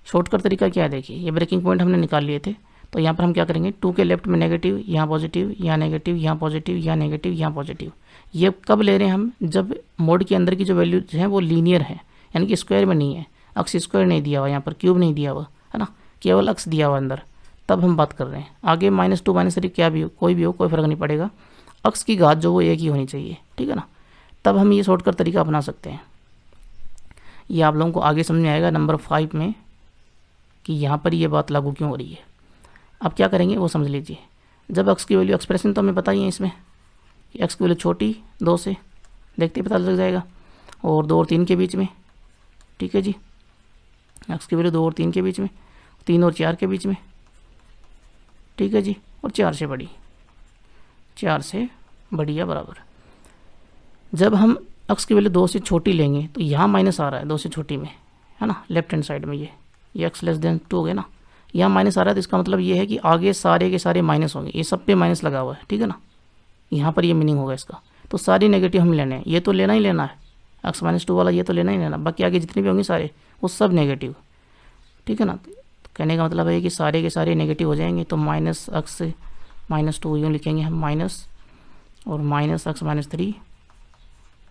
शॉर्टकट तरीका क्या है, देखिए ये ब्रेकिंग पॉइंट हमने निकाल लिए थे। तो यहाँ पर हम क्या करेंगे, 2 के लेफ्ट में नेगेटिव, यहाँ पॉजिटिव, यहाँ नेगेटिव, यहाँ पॉजिटिव, यहाँ नेगेटिव, यहाँ पॉजिटिव। ये कब ले रहे हैं हम, जब मोड के अंदर की जो वैल्यूज हैं वो लीनियर है, यानी कि स्क्वायर में नहीं है, एक्स स्क्वायर नहीं दिया हुआ, यहाँ पर क्यूब नहीं दिया हुआ है ना, केवल एक्स दिया हुआ अंदर, तब हम बात कर रहे हैं। आगे -2 -3 क्या भी हो, कोई भी हो, कोई फ़र्क नहीं पड़ेगा, एक्स की घात जो वो एक ही होनी चाहिए, ठीक है ना। तब हम ये शॉर्टकट तरीका अपना सकते हैं। ये आप लोगों को आगे समझ में आएगा नंबर 5 में कि यहाँ पर ये बात लागू क्यों हो रही है। अब क्या करेंगे वो समझ लीजिए। जब x की वैल्यू, एक्सप्रेशन तो हमें पता ही है इसमें कि x की वैल्यू छोटी 2 से, देखते ही पता लग जाएगा, और 2 और 3 के बीच में, ठीक है जी। x की वैल्यू 2 और 3 के बीच में, 3 और 4 के बीच में, ठीक है जी, और 4 से बड़ी, 4 से बड़ी या बराबर। जब हम x की वैल्यू 2 से छोटी लेंगे तो यहाँ माइनस आ रहा है 2 से छोटी में, है ना, लेफ्ट हैंड साइड में ये x <2 हो गया ना, यहाँ माइनस आ रहा है, तो इसका मतलब ये है कि आगे सारे के सारे माइनस होंगे, ये सब पे माइनस लगा हुआ है, ठीक है ना। यहाँ पर ये मीनिंग होगा इसका। तो सारी नेगेटिव हम लेने हैं, ये तो लेना ही लेना है, x -2 वाला ये तो लेना ही लेना, बाकी आगे जितने भी होंगे सारे वो सब नेगेटिव, ठीक है ना। तो कहने का मतलब है कि सारे के सारे नेगेटिव हो जाएंगे। तो -x -2 यूँ लिखेंगे हम, और -x-3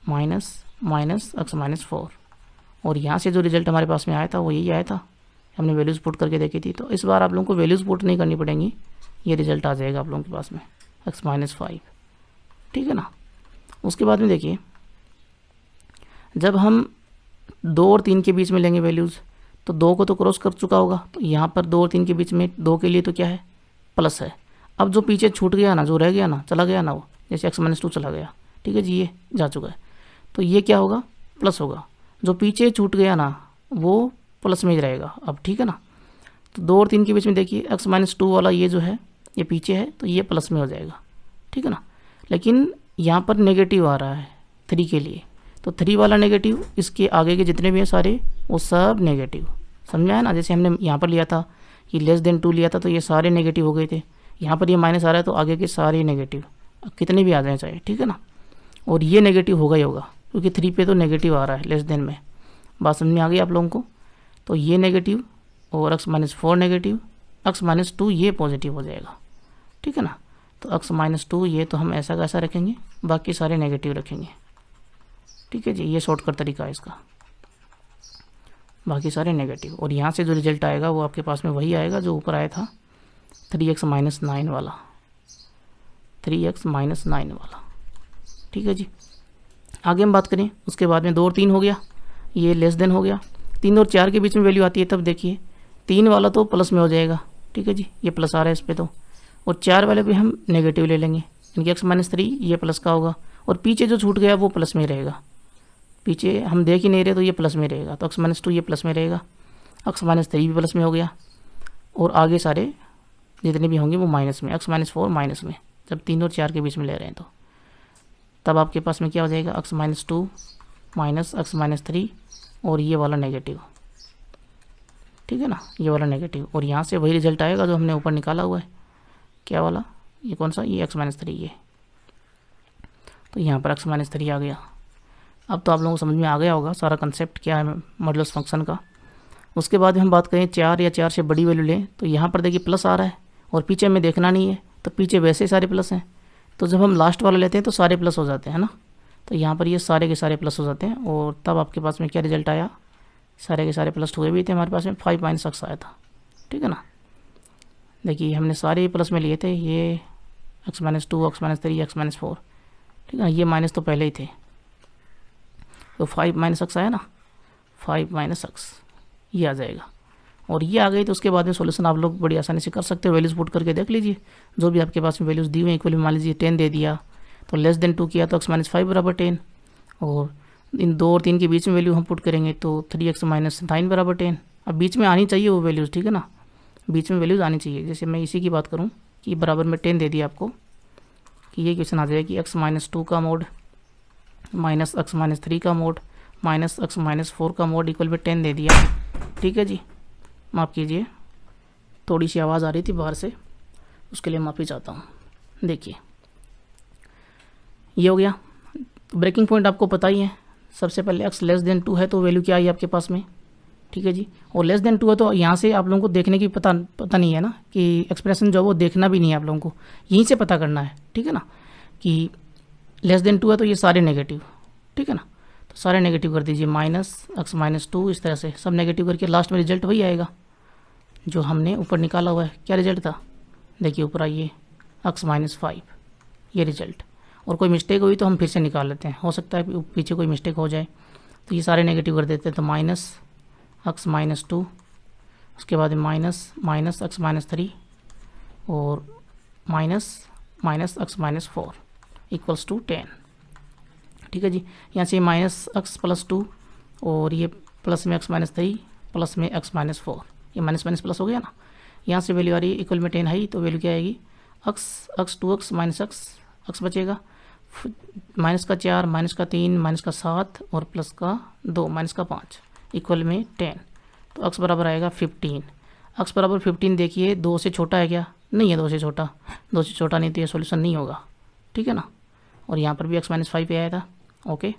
-x-4, और यहाँ से जो रिजल्ट हमारे पास में आया था वो यही आया था, हमने वैल्यूज़ पुट करके देखी थी। तो इस बार आप लोगों को वैल्यूज़ पुट नहीं करनी पड़ेंगी, ये रिजल्ट आ जाएगा आप लोगों के पास में x-5, ठीक है ना। उसके बाद में देखिए, जब हम 2 और 3 के बीच में लेंगे वैल्यूज़, तो 2 को तो क्रॉस कर चुका होगा, तो यहाँ पर 2 और 3 के बीच में 2 के लिए तो क्या है, प्लस है। अब जो पीछे छूट गया ना, जो रह गया ना, चला गया ना, वो जैसे x-2 चला गया, ठीक है जी, ये जा चुका है, तो ये क्या होगा, प्लस होगा। जो पीछे छूट गया ना वो प्लस में ही रहेगा अब, ठीक है ना। तो 2 और 3 के बीच में देखिए x-2 वाला ये जो है ये पीछे है, तो ये प्लस में हो जाएगा, ठीक है ना। लेकिन यहाँ पर नेगेटिव आ रहा है 3 के लिए, तो 3 वाला नेगेटिव, इसके आगे के जितने भी हैं सारे वो सब नेगेटिव, समझ में आया ना। जैसे हमने यहाँ पर लिया था कि <2 लिया था, तो ये सारे नेगेटिव हो गए थे, यहाँ पर ये माइनस आ रहा है तो आगे के सारे नेगेटिव, कितने भी आ जाए चाहे, ठीक है ना। और ये नेगेटिव होगा ही होगा, क्योंकि 3 पे तो नेगेटिव आ रहा है लेस देन में, बात समझ में आ गई आप लोगों को। तो ये नेगेटिव और x-4 नेगेटिव, x-2 ये पॉजिटिव हो जाएगा, ठीक है ना। तो x-2 ये तो हम ऐसा कैसा रखेंगे, बाकी सारे नेगेटिव रखेंगे, ठीक है जी, ये शॉर्टकट तरीका है इसका, बाकी सारे नेगेटिव। और यहाँ से जो रिजल्ट आएगा वो आपके पास में वही आएगा जो ऊपर आया था 3x-9 वाला, 3x-9 वाला, ठीक है जी। आगे हम बात करें, उसके बाद में 2 और 3 हो गया, ये लेस देन हो गया। 3 और 4 के बीच में वैल्यू आती है, तब देखिए 3 वाला तो प्लस में हो जाएगा, ठीक है जी, ये प्लस आ रहा है इस पर तो, और 4 वाले भी हम नेगेटिव ले लेंगे, यानी कि x-3 ये प्लस का होगा, और पीछे जो छूट गया वो प्लस में रहेगा, पीछे हम देख ही नहीं रहे तो ये प्लस में रहेगा, तो x-2 ये प्लस में रहेगा, x-3 भी प्लस में हो गया, और आगे सारे जितने भी होंगे वो माइनस में, x-4 माइनस में, जब 3 और 4 के बीच में ले रहे हैं तो तब आपके पास में क्या हो जाएगा, x-2 माइनस x-3 और ये वाला नेगेटिव, ठीक है ना, ये वाला नेगेटिव। और यहाँ से वही रिजल्ट आएगा जो हमने ऊपर निकाला हुआ है, क्या वाला, ये कौन सा, ये x-3 ये, तो यहाँ पर x-3 आ गया। अब तो आप लोगों को समझ में आ गया होगा सारा कंसेप्ट क्या है मॉडुलस फंक्शन का। उसके बाद हम बात करें 4 या 4 से बड़ी वैल्यू लें, तो यहाँ पर देखिए प्लस आ रहा है और पीछे हमें देखना नहीं है, तो पीछे वैसे ही सारे प्लस हैं, तो जब हम लास्ट वाला लेते हैं तो सारे प्लस हो जाते हैं ना, तो यहाँ पर ये सारे के सारे प्लस हो जाते हैं, और तब आपके पास में क्या रिजल्ट आया, सारे के सारे प्लस हुए भी थे हमारे पास में, 5 - x आया था, ठीक है ना। देखिए हमने सारे प्लस में लिए थे, ये x-2 x-3 x-4, ठीक है, ये माइनस तो पहले ही थे, तो 5 - x आया ना, 5 - x ये आ जाएगा, और ये आ गई। तो उसके बाद में सॉल्यूशन आप लोग बड़ी आसानी से कर सकते हो, वैल्यूज़ पुट करके देख लीजिए, जो भी आपके पास में वैल्यूज़ दी हुई इक्वल मान लीजिए 10 दे दिया, तो <2 किया तो x-5 बराबर 10, और इन 2 और 3 के बीच में वैल्यू हम पुट करेंगे तो 3x-9 बराबर 10। अब बीच में आनी चाहिए वो वैल्यूज़, ठीक है ना, बीच में वैल्यूज़ आनी चाहिए। जैसे मैं इसी की बात करूँ कि बराबर में 10 दे दिया आपको, कि ये क्वेश्चन आ जाएगा कि x-2 का मोड माइनस x-3 का मोड माइनस x-4 का मोड इक्वल में 10 दे दिया, ठीक है जी। माफ़ कीजिए, थोड़ी सी आवाज़ आ रही थी बाहर से, उसके लिए माफ़ी चाहता हूँ। देखिए ये हो गया, तो ब्रेकिंग पॉइंट आपको पता ही है, सबसे पहले x <2 है तो वैल्यू क्या आई आपके पास में, ठीक है जी, और <2 है तो यहाँ से आप लोगों को देखने की पता नहीं है ना, कि एक्सप्रेशन जो है वो देखना भी नहीं है आप लोगों को, यहीं से पता करना है, ठीक है ना, कि <2 है तो ये सारे नेगेटिव, ठीक है ना, तो सारे नेगेटिव कर दीजिए, -x-2 इस तरह से सब नेगेटिव करके लास्ट में रिजल्ट वही आएगा जो हमने ऊपर निकाला हुआ है। क्या रिजल्ट था, देखिए ऊपर आइए, x-5 ये रिजल्ट, और कोई मिस्टेक हुई तो हम फिर से निकाल लेते हैं, हो सकता है पीछे कोई मिस्टेक हो जाए, तो ये सारे नेगेटिव कर देते हैं, तो -x-2, उसके बाद -x-3 और -x-4 इक्वल्स टू 10, ठीक है जी। यहाँ से -x+2 और ये प्लस में x-3 प्लस में x-4, ये माइनस प्लस हो गया ना, यहाँ से वैल्यू आ रही है इक्वल में 10 है, तो वैल्यू क्या आएगी, x 2x माइनस x बचेगा, -4 -3 -7 और +2 -5 इक्वल में 10, तो x बराबर आएगा 15। x बराबर 15 देखिए 2 से छोटा है क्या, नहीं है, 2 से छोटा नहीं, तो ये सॉल्यूशन नहीं होगा, ठीक है ना। और यहाँ पर भी x-5 पे आया था, ओके।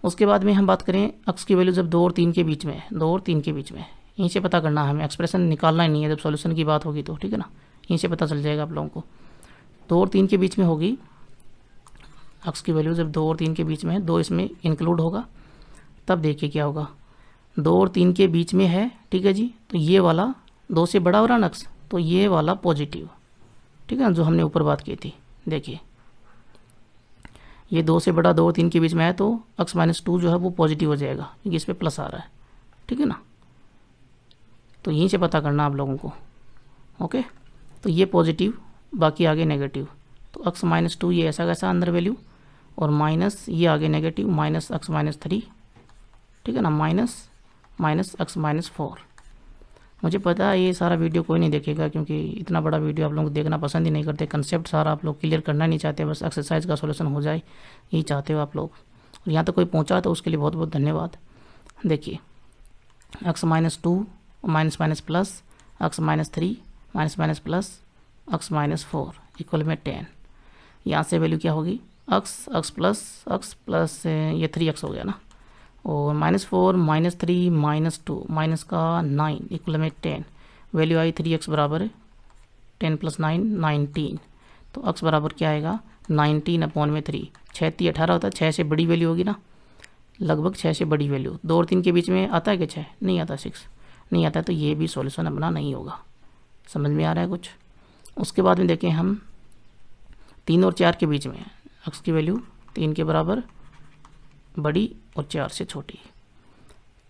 उसके बाद में हम बात करें x की वैल्यू जब 2 और 3 के बीच में है, 2 और 3 के बीच में, यहीं से पता करना है हमें, एक्सप्रेशन निकालना ही नहीं है, जब सॉल्यूशन की बात होगी तो, ठीक है ना, यहीं से पता चल जाएगा आप लोगों को। 2 और 3 के बीच में होगी x की वैल्यू जब 2 और 3 के बीच में है, 2 इसमें इंक्लूड होगा, तब देखिए क्या होगा, 2 और 3 के बीच में है, ठीक है जी, तो ये वाला 2 से बड़ा हो रहा ना x, तो ये वाला पॉजिटिव, ठीक है ना, जो हमने ऊपर बात की थी। देखिए ये 2 से बड़ा 2 और 3 के बीच में है, तो x-2 जो है वो पॉजिटिव हो जाएगा, क्योंकि इस पर प्लस आ रहा है, ठीक है ना। तो यहीं से पता करना आप लोगों को। ओके, तो ये पॉजिटिव, बाकी आगे नेगेटिव, तो x-2 ये ऐसा कैसा अंदर वैल्यू, और माइनस ये आगे नेगेटिव माइनस x-3, ठीक है ना, माइनस x-4। मुझे पता है ये सारा वीडियो कोई नहीं देखेगा, क्योंकि इतना बड़ा वीडियो आप लोग देखना पसंद ही नहीं करते, कंसेप्ट सारा आप लोग क्लियर करना नहीं चाहते, बस एक्सरसाइज का सॉल्यूशन हो जाए यही चाहते हो आप लोग। और यहाँ तक कोई पहुँचा तो उसके लिए बहुत बहुत धन्यवाद। देखिए x-2 minus minus plus x-3 minus minus plus x-4 equal में 10। यहाँ से वैल्यू क्या होगी, x प्लस ये 3x हो गया ना, और -4 -3 -2 माइनस का 9 इक्वल में 10। वैल्यू आई 3x बराबर है 10 + 9 19, तो x बराबर क्या आएगा 19/3। 6 × 18 होता है, 6 से बड़ी वैल्यू होगी ना, लगभग 6 से बड़ी वैल्यू। 2 और 3 के बीच में आता है कि 6 नहीं आता, 6 नहीं आता है, तो ये भी सॉल्यूशन अपना नहीं होगा। समझ में आ रहा है कुछ। उसके बाद में देखें हम 3 और 4 के बीच में x की वैल्यू 3 के बराबर बड़ी और 4 से छोटी,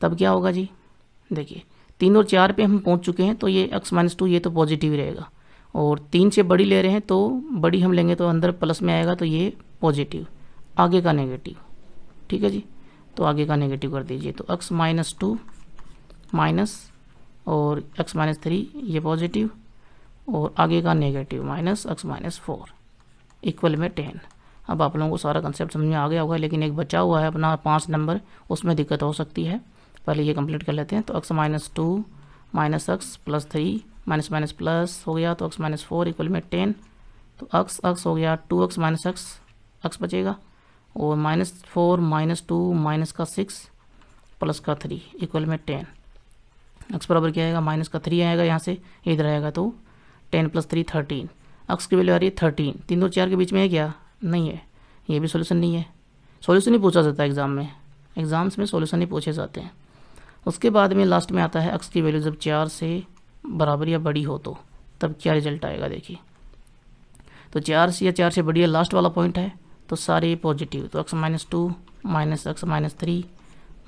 तब क्या होगा जी। देखिए 3 और 4 पे हम पहुंच चुके हैं, तो ये x-2 ये तो पॉजिटिव रहेगा, और 3 से बड़ी ले रहे हैं तो बड़ी हम लेंगे तो अंदर प्लस में आएगा, तो ये पॉजिटिव, आगे का नेगेटिव, ठीक है जी। तो आगे का नेगेटिव कर दीजिए, तो x-2 माइनस और x-3 ये पॉजिटिव, और आगे का नेगेटिव माइनस x-4 इक्वल में 10। अब आप लोगों को सारा कंसेप्ट समझ में आ गया होगा, लेकिन एक बचा हुआ है अपना 5 नंबर, उसमें दिक्कत हो सकती है, पहले ये कंप्लीट कर लेते हैं। तो x-2 minus x plus 3 minus minus plus हो गया, तो x-4 इक्वल में 10, तो x हो गया 2x माइनस x बचेगा, और -4 -2 माइनस का 6 प्लस का 3 इक्वल में 10। x बराबर क्या आएगा, माइनस का 3 आएगा, यहाँ से इधर आएगा, तो 10 + 3 13। x की वैल्यू आ रही है 13। 3 और 4 के बीच में है क्या, नहीं है, ये भी सॉल्यूशन नहीं है। सॉल्यूशन ही पूछा जाता है एग्ज़ाम में, एग्ज़ाम्स में सॉल्यूशन ही पूछे जाते हैं। उसके बाद में लास्ट में आता है x की वैल्यू जब 4 से बराबर या बड़ी हो, तो तब क्या रिजल्ट आएगा। देखिए तो 4 से या 4 से बड़ी है, लास्ट वाला पॉइंट है, तो सारे पॉजिटिव, तो x-2 minus x-3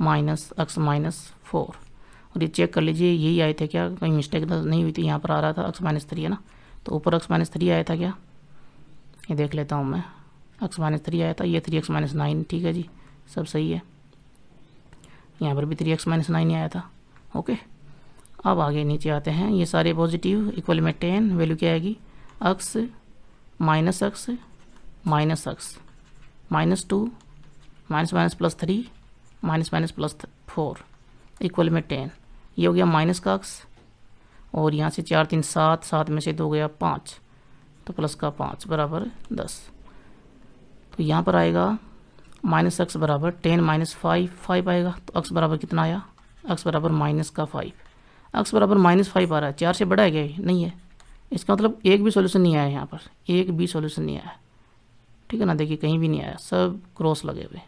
minus x-4। और ये चेक कर लीजिए यही आए थे क्या, कहीं मिस्टेक नहीं हुई थी, यहाँ पर आ रहा था x-3 है ना, तो ऊपर x-3 आया था क्या, ये देख लेता हूँ मैं, x-3 आया था, ये 3x-9, ठीक है जी, सब सही है। यहाँ पर भी 3x-9 ही आया था। ओके, अब आगे नीचे आते हैं, ये सारे पॉजिटिव इक्वल में 10। वैल्यू क्या आएगी, x minus x -2 minus minus plus 3 minus minus plus 4 equal में 10। ये हो गया माइनस का x, और यहाँ से 4 3 7, 7 में से 2 गया 5, तो प्लस का 5 बराबर 10। तो यहाँ पर आएगा माइनस x बराबर 10 माइनस 5 आएगा, तो x बराबर कितना आया, x बराबर माइनस का 5। x बराबर -5 आ रहा है, 4 से बड़ा है क्या, नहीं है, इसका मतलब एक भी सॉल्यूशन नहीं आया, यहाँ पर एक भी सॉल्यूशन नहीं आया, ठीक है ना। देखिए कहीं भी नहीं आया, सब क्रॉस लगे हुए,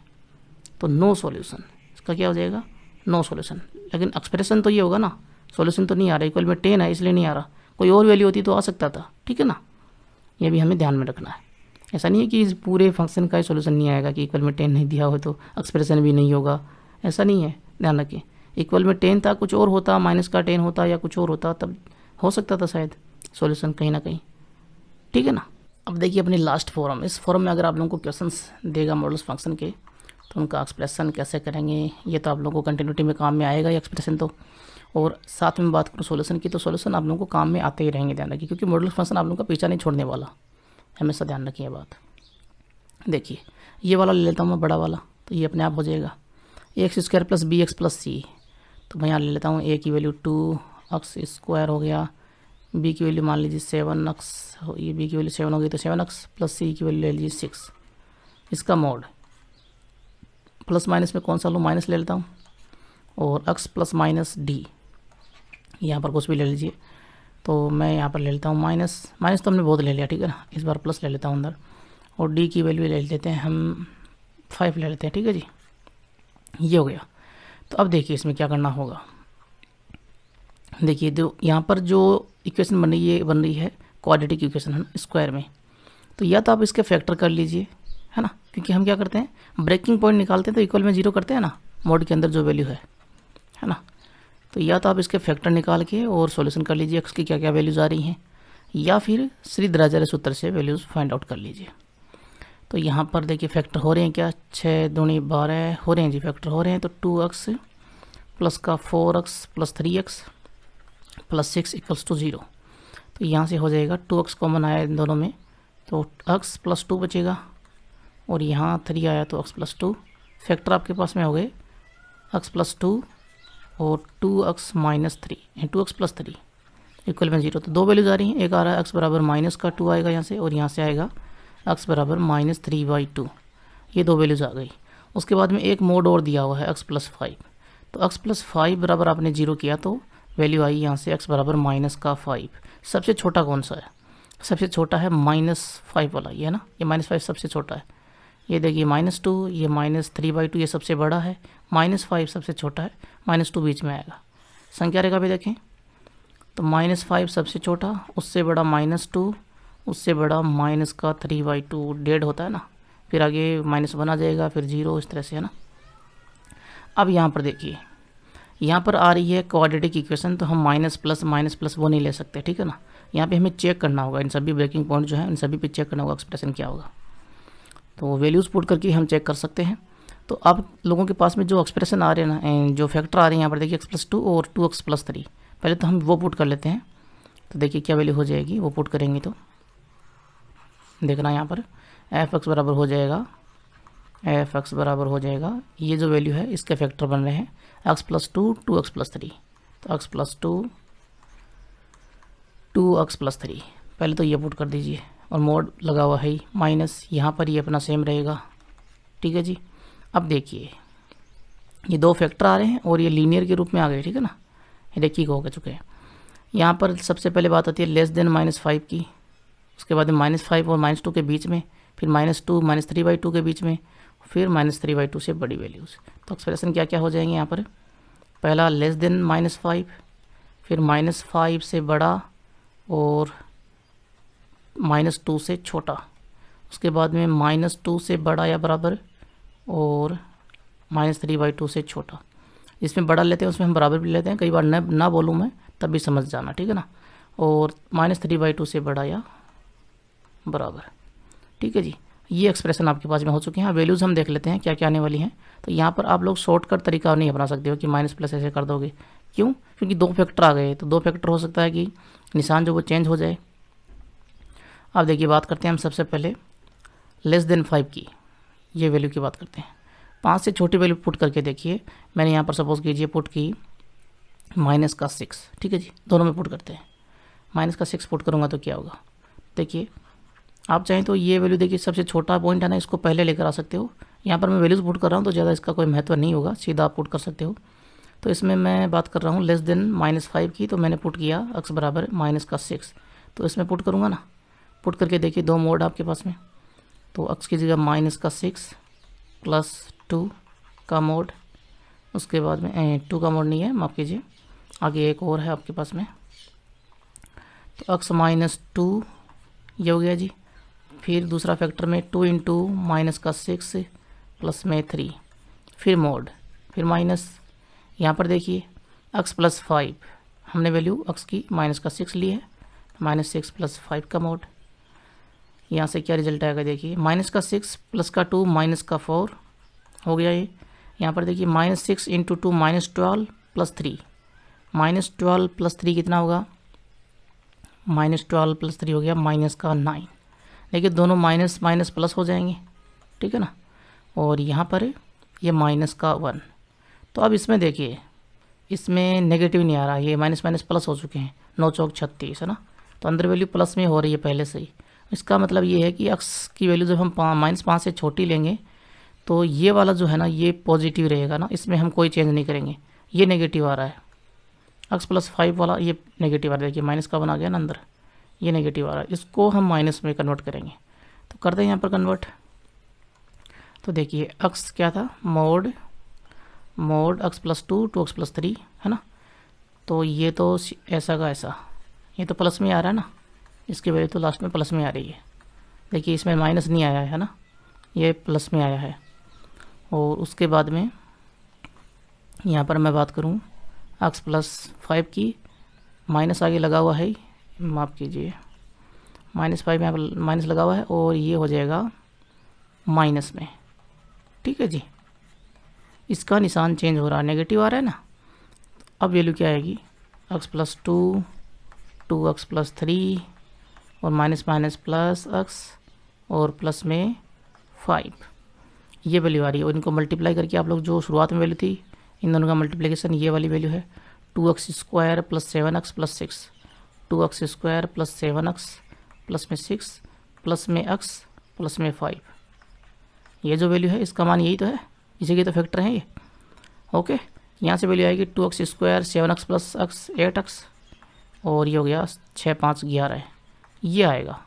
तो नो सॉल्यूशन, इसका क्या हो जाएगा, नो सॉल्यूशन। लेकिन एक्सप्रेशन तो ये होगा ना, सॉल्यूशन तो नहीं आ रहा, इक्वल में 10 है इसलिए नहीं आ रहा, कोई और वैल्यू होती तो आ सकता था, ठीक है ना, ये भी हमें ध्यान में रखना है। ऐसा नहीं है कि इस पूरे फंक्शन का ही सॉल्यूशन नहीं आएगा, कि इक्वल में 10 नहीं दिया हो तो एक्सप्रेशन भी नहीं होगा, ऐसा नहीं है, ध्यान रखें। इक्वल में 10 था, कुछ और होता, माइनस का 10 होता या कुछ और होता, तब हो सकता था शायद सॉल्यूशन कहीं ना कहीं, ठीक है ना। अब देखिए अपनी लास्ट फॉरम, इस फॉरम में अगर आप लोगों को क्वेश्चंस देगा मॉडल्स फंक्शन के, तो उनका एक्सप्रेशन कैसे करेंगे, ये तो आप लोगों को कंटिन्यूटी में काम में आएगा ये एक्सप्रेशन तो। और साथ में बात करूँ सॉल्यूशन की, तो सॉल्यूशन आप लोगों को काम में आते ही रहेंगे, ध्यान रखिए, क्योंकि मॉडल फंक्शन आप लोगों का पीछा नहीं छोड़ने वाला, हमेशा ध्यान रखिए बात। देखिए ये वाला ले लेता हूँ मैं, बड़ा वाला, तो ये अपने आप हो जाएगा ax² + bx + c। तो मैं यहाँ ले लेता हूँ, a की वैल्यू 2x² हो गया, b की वैल्यू मान लीजिए 7x, ये b की वैल्यू 7 हो गई, तो 7x + c की वैल्यू ले लीजिए 6। इसका मोड प्लस माइनस में कौन सा लूँ, माइनस ले लेता हूँ, और x ± d, यहाँ पर कुछ भी ले लीजिए, तो मैं यहाँ पर ले लेता हूँ माइनस तो हमने बहुत ले लिया, ठीक है ना, इस बार प्लस ले लेता हूँ अंदर, और डी की वैल्यू ले लेते हैं हम 5 ले लेते हैं, ठीक है जी। ये हो गया। तो अब देखिए इसमें क्या करना होगा। देखिए जो यहाँ पर जो इक्वेशन बन रही है क्वाड्रेटिक इक्वेशन है ना स्क्वायर में, तो या तो आप इसके फैक्टर कर लीजिए, है ना, क्योंकि हम क्या करते हैं ब्रेकिंग पॉइंट निकालते हैं तो इक्वल में 0 करते हैं ना मोड के अंदर जो वैल्यू है ना। तो या तो आप इसके फैक्टर निकाल के और सॉल्यूशन कर लीजिए एक्स की क्या क्या वैल्यूज़ आ रही हैं, या फिर श्रीधराचार्य सूत्र से वैल्यूज़ फाइंड आउट कर लीजिए। तो यहाँ पर देखिए फैक्टर हो रहे हैं क्या, 6 दूनी 12 हो रहे हैं जी, फैक्टर हो रहे हैं। तो 2x प्लस का 4x plus 3x plus 6 equals to 0। तो यहाँ से हो जाएगा 2x कॉमन आया इन दोनों में तो x प्लस 2 बचेगा, और यहाँ 3 आया तो x प्लस 2। फैक्टर आपके पास में हो गए x प्लस 2 और 2x minus 3 2x plus 3 equal में 0। तो दो वैल्यूज आ रही हैं, एक आ रहा है x बराबर माइनस का 2 आएगा यहाँ से, और यहाँ से आएगा x बराबर -3/2। ये दो वैल्यूज आ गई। उसके बाद में एक मोड और दिया हुआ है x प्लस 5। तो x प्लस 5 बराबर आपने 0 किया तो वैल्यू आई यहाँ से x बराबर -5। सबसे छोटा कौन सा है, सबसे छोटा है -5 वाला, ये है ना, ये -5 सबसे छोटा है। ये देखिए -2, ये -3/2 ये सबसे बड़ा है, -5 सबसे छोटा है, -2 बीच में आएगा। संख्या रेखा पे देखें तो -5 सबसे छोटा, उससे बड़ा -2, उससे बड़ा -3/2 डेढ़ होता है ना, फिर आगे -1 आ जाएगा, फिर 0, इस तरह से, है ना। अब यहाँ पर देखिए, यहाँ पर आ रही है क्वाड्रेटिक इक्वेशन, तो हम माइनस प्लस वो नहीं ले सकते, ठीक है ना। यहाँ पे हमें चेक करना होगा, इन सभी ब्रेकिंग पॉइंट जो है इन सभी पे चेक करना होगा एक्सप्रेशन क्या होगा। तो वैल्यूज़ पुट करके हम चेक कर सकते हैं। तो अब लोगों के पास में जो एक्सप्रेशन आ रहे हैं ना, जो फैक्टर आ रहे हैं यहाँ पर देखिए x प्लस 2 और 2x प्लस 3, पहले तो हम वो पुट कर लेते हैं। तो देखिए क्या वैल्यू हो जाएगी, वो पुट करेंगे तो देखना यहाँ पर f(x) बराबर हो जाएगा, f(x) बराबर हो जाएगा, ये जो वैल्यू है इसके फैक्टर बन रहे हैं x प्लस 2 2x प्लस 3। तो x प्लस 2 2x प्लस 3 पहले तो ये पुट कर दीजिए, और मोड लगा हुआ है माइनस, यहाँ पर ये अपना सेम रहेगा, ठीक है जी। अब देखिए ये दो फैक्टर आ रहे हैं और ये लीनियर के रूप में आ गए, ठीक है ना, ये देखिए हो चुके हैं। यहाँ पर सबसे पहले बात आती है लेस देन -5 की, उसके बाद -5 और -2 के बीच में, फिर -2 -3/2 के बीच में, फिर -3/2 से बड़ी वैल्यूज़। तो एक्सप्रेशन क्या क्या हो जाएंगे यहाँ पर, पहला लेस देन -5, फिर -5 से बड़ा और -2 से छोटा, उसके बाद में -2 से बड़ा या बराबर और -3/2 से छोटा। इसमें बड़ा लेते हैं उसमें हम बराबर भी लेते हैं, कई बार ना बोलूँ मैं तब भी समझ जाना, ठीक है ना, और -3/2 से बड़ा या बराबर, ठीक है जी। ये एक्सप्रेशन आपके पास में हो चुके हैं। वैल्यूज़ हम देख लेते हैं क्या क्या आने वाली हैं। तो यहाँ पर आप लोग शॉर्टकट तरीका नहीं अपना सकते हो कि माइनस प्लस ऐसे कर दोगे, क्यों, क्योंकि दो फैक्टर आ गए, तो दो फैक्टर हो सकता है कि निशान जो वो चेंज हो जाए। अब देखिए बात करते हैं हम सबसे पहले लेस देन 5 की, ये वैल्यू की बात करते हैं। 5 से छोटी वैल्यू पुट करके देखिए, मैंने यहाँ पर सपोज कीजिए पुट की -6, ठीक है जी, दोनों में पुट करते हैं। -6 पुट करूँगा तो क्या होगा, देखिए आप चाहें तो ये वैल्यू देखिए सबसे छोटा पॉइंट है ना, इसको पहले लेकर आ सकते हो। यहाँ पर मैं वैल्यूज़ पुट कर रहा हूँ तो ज़्यादा इसका कोई महत्व नहीं होगा, सीधा आप पुट कर सकते हो। तो इसमें मैं बात कर रहा हूँ लेस देन -5 की, तो मैंने पुट किया x बराबर -6। तो इसमें पुट करूँगा ना, पुट करके देखिए दो मोड आपके पास में, तो x की जगह -6 प्लस 2 का मोड, उसके बाद में 2 का मोड नहीं है, माफ़ कीजिए, आगे एक और है आपके पास में, तो x -2 ये हो गया जी। फिर दूसरा फैक्टर में 2 × -6 प्लस में 3, फिर मोड, फिर माइनस, यहाँ पर देखिए x प्लस 5 हमने वैल्यू x की -6 ली है, -6 प्लस 5 का मोड, यहाँ से क्या रिजल्ट आएगा देखिए, -6 प्लस का 2 -4 हो गया ये। यहाँ पर देखिए -6 × 2 -12 प्लस 3, -12 प्लस 3 कितना होगा, -12 प्लस 3 हो गया -9। देखिए दोनों माइनस माइनस प्लस हो जाएंगे, ठीक है ना, और यहाँ पर ये -1। तो अब इसमें देखिए इसमें नेगेटिव नहीं आ रहा, ये माइनस माइनस प्लस हो चुके हैं, 9 चौक 36 है ना, तो अंदर वैल्यू प्लस में हो रही है पहले से ही। इसका मतलब ये है कि x की वैल्यू जब हम -5 से छोटी लेंगे तो ये वाला जो है ना ये पॉजिटिव रहेगा ना, इसमें हम कोई चेंज नहीं करेंगे। ये नेगेटिव आ रहा है, x प्लस 5 वाला ये नेगेटिव आ रहा है, देखिए -1 आ गया ना अंदर, ये नेगेटिव आ रहा है, इसको हम माइनस में कन्वर्ट करेंगे। तो करते हैं यहाँ पर कन्वर्ट। तो देखिए अक्स क्या था, मोड अक्स प्लस 2, 2x प्लस 3 है ना। तो ये तो ऐसा का ऐसा, ये तो प्लस में आ रहा है ना, इसकी वैल्यू तो लास्ट में प्लस में आ रही है। देखिए इसमें माइनस नहीं आया है ना, ये प्लस में आया है। और उसके बाद में यहाँ पर मैं बात करूँ x प्लस 5 की, माइनस आगे लगा हुआ है, माफ़ कीजिए -5 यहाँ पर माइनस लगा हुआ है और ये हो जाएगा माइनस में। ठीक है जी, इसका निशान चेंज हो रहा है, नेगेटिव आ रहा है ना। अब वैल्यू क्या आएगी, x प्लस 2, 2x प्लस 3 और माइनस माइनस प्लस x और प्लस में 5, ये वैल्यू आ रही है। और इनको मल्टीप्लाई करके आप लोग जो शुरुआत में वैल्यू थी, इन दोनों का मल्टीप्लिकेशन ये वाली वैल्यू है 2x square plus 7x plus 6, 2x square plus 7x plus में 6 प्लस में x प्लस में 5, ये जो वैल्यू है इसका मान यही तो है, इसी के तो फैक्टर हैं ये। ओके, यहाँ से वैल्यू आएगी 2x square 7x plus x 8x और ये हो गया 6 5 11 है, ये आएगा।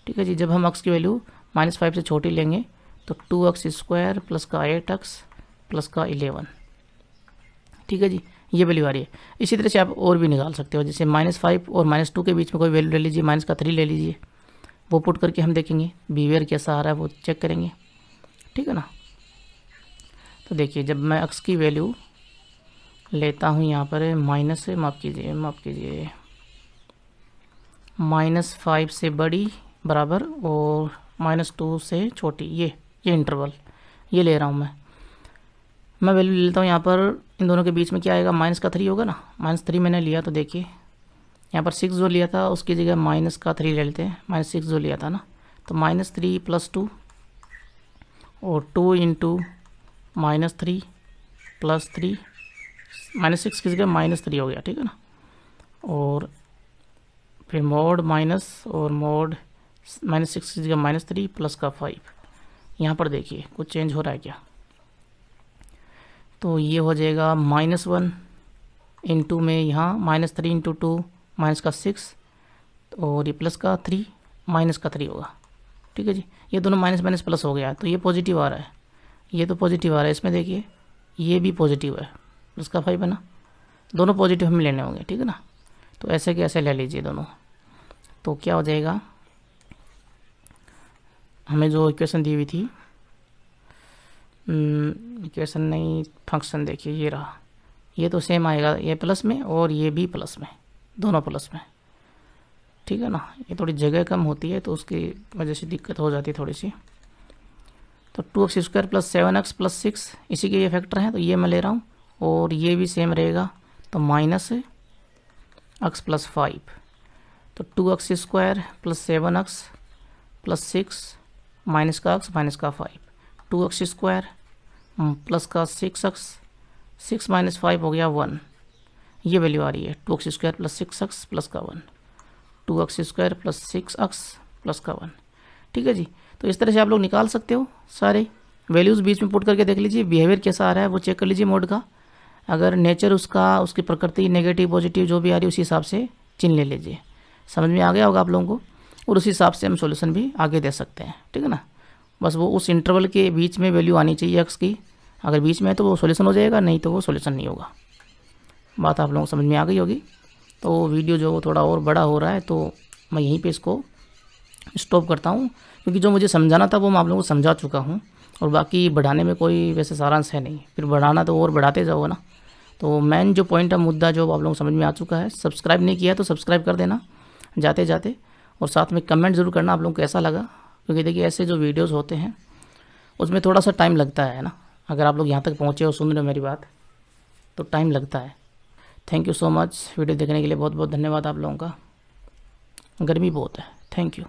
ठीक है जी, जब हम x की वैल्यू -5 से छोटी लेंगे तो 2x स्क्वायर प्लस का 8x प्लस का 11। ठीक है जी, ये वैल्यू आ रही है। इसी तरह से आप और भी निकाल सकते हो, जैसे -5 और -2 के बीच में कोई वैल्यू ले लीजिए, -3 ले लीजिए, वो पुट करके हम देखेंगे बिहेवियर कैसा आ रहा है वो चेक करेंगे। ठीक है ना। तो देखिए जब मैं x की वैल्यू लेता हूँ यहाँ पर माइनस से, माफ़ कीजिए -5 से बड़ी बराबर और -2 से छोटी, ये इंटरवल ये ले रहा हूँ मैं वैल्यू ले लेता हूँ। यहाँ पर इन दोनों के बीच में क्या आएगा, -3 होगा ना, -3 मैंने लिया। तो देखिए यहाँ पर 6 जो लिया था उसकी जगह -3 ले लेते हैं, -6 जो लिया था ना, तो -3 प्लस 2 और 2 इंटू -3 प्लस 3, -6 की जगह -3 हो गया। ठीक है ना। और फिर मोड माइनस और मोड -6 की जगह -3 प्लस का 5। यहाँ पर देखिए कुछ चेंज हो रहा है क्या, तो ये हो जाएगा -1 इंटू में यहाँ -3 इंटू 2 माइनस का 6 और ये प्लस का 3 माइनस का 3 होगा। ठीक है जी, ये दोनों माइनस माइनस प्लस हो गया, तो ये पॉजिटिव आ रहा है, ये तो पॉजिटिव आ रहा है। इसमें देखिए ये भी पॉजिटिव है, प्लस का 5 है ना, दोनों पॉजिटिव हमें लेने होंगे। ठीक है ना। तो ऐसे के ऐसे ले लीजिए दोनों, तो क्या हो जाएगा, हमें जो इक्वेशन दी हुई थी, इक्वेशन नहीं फंक्शन, देखिए ये रहा, ये तो सेम आएगा, ये प्लस में और ये भी प्लस में, दोनों प्लस में। ठीक है ना। ये थोड़ी जगह कम होती है तो उसकी वजह से दिक्कत हो जाती है थोड़ी सी। तो 2x square plus 7x plus 6 इसी के ये फैक्टर हैं, तो ये मैं ले रहा हूँ और ये भी सेम रहेगा, तो -x प्लस 5, तो 2x square plus 7x plus 6 minus का x माइनस का 5, 2x स्क्वायर प्लस का 6x, 6 माइनस 5 हो गया 1, ये वैल्यू आ रही है 2x square plus 6x plus का 1, 2x square plus 6x plus का 1। ठीक है जी, तो इस तरह से आप लोग निकाल सकते हो सारे वैल्यूज़, बीच में पुट करके देख लीजिए बिहेवियर कैसा आ रहा है वो चेक कर लीजिए मोड का। अगर नेचर उसका, उसकी प्रकृति नेगेटिव पॉजिटिव जो भी आ रही है उसी हिसाब से चिन्ह ले लीजिए। समझ में आ गया होगा आप लोगों को, और उसी हिसाब से हम सॉल्यूशन भी आगे दे सकते हैं। ठीक है ना। बस वो उस इंटरवल के बीच में वैल्यू आनी चाहिए x की, अगर बीच में है तो वो सॉल्यूशन हो जाएगा, नहीं तो वो सॉल्यूशन नहीं होगा। बात आप लोगों को समझ में आ गई होगी। तो वीडियो जो थोड़ा और बड़ा हो रहा है तो मैं यहीं पे इसको स्टॉप करता हूँ, क्योंकि जो मुझे समझाना था वो मैं आप लोगों को समझा चुका हूँ, और बाकी बढ़ाने में कोई वैसे सारांश है नहीं, फिर बढ़ाना तो और बढ़ाते जाओ ना। तो मेन जो पॉइंट है, मुद्दा जो आप लोगों को समझ में आ चुका है। सब्सक्राइब नहीं किया तो सब्सक्राइब कर देना जाते जाते, और साथ में कमेंट ज़रूर करना आप लोगों को कैसा लगा, क्योंकि देखिए ऐसे जो वीडियोज़ होते हैं उसमें थोड़ा सा टाइम लगता है ना। अगर आप लोग यहाँ तक पहुँचे और सुन रहे हो मेरी बात तो टाइम लगता है। Thank you so much, video देखने के लिए बहुत बहुत धन्यवाद आप लोगों का। गर्मी बहुत है। Thank you.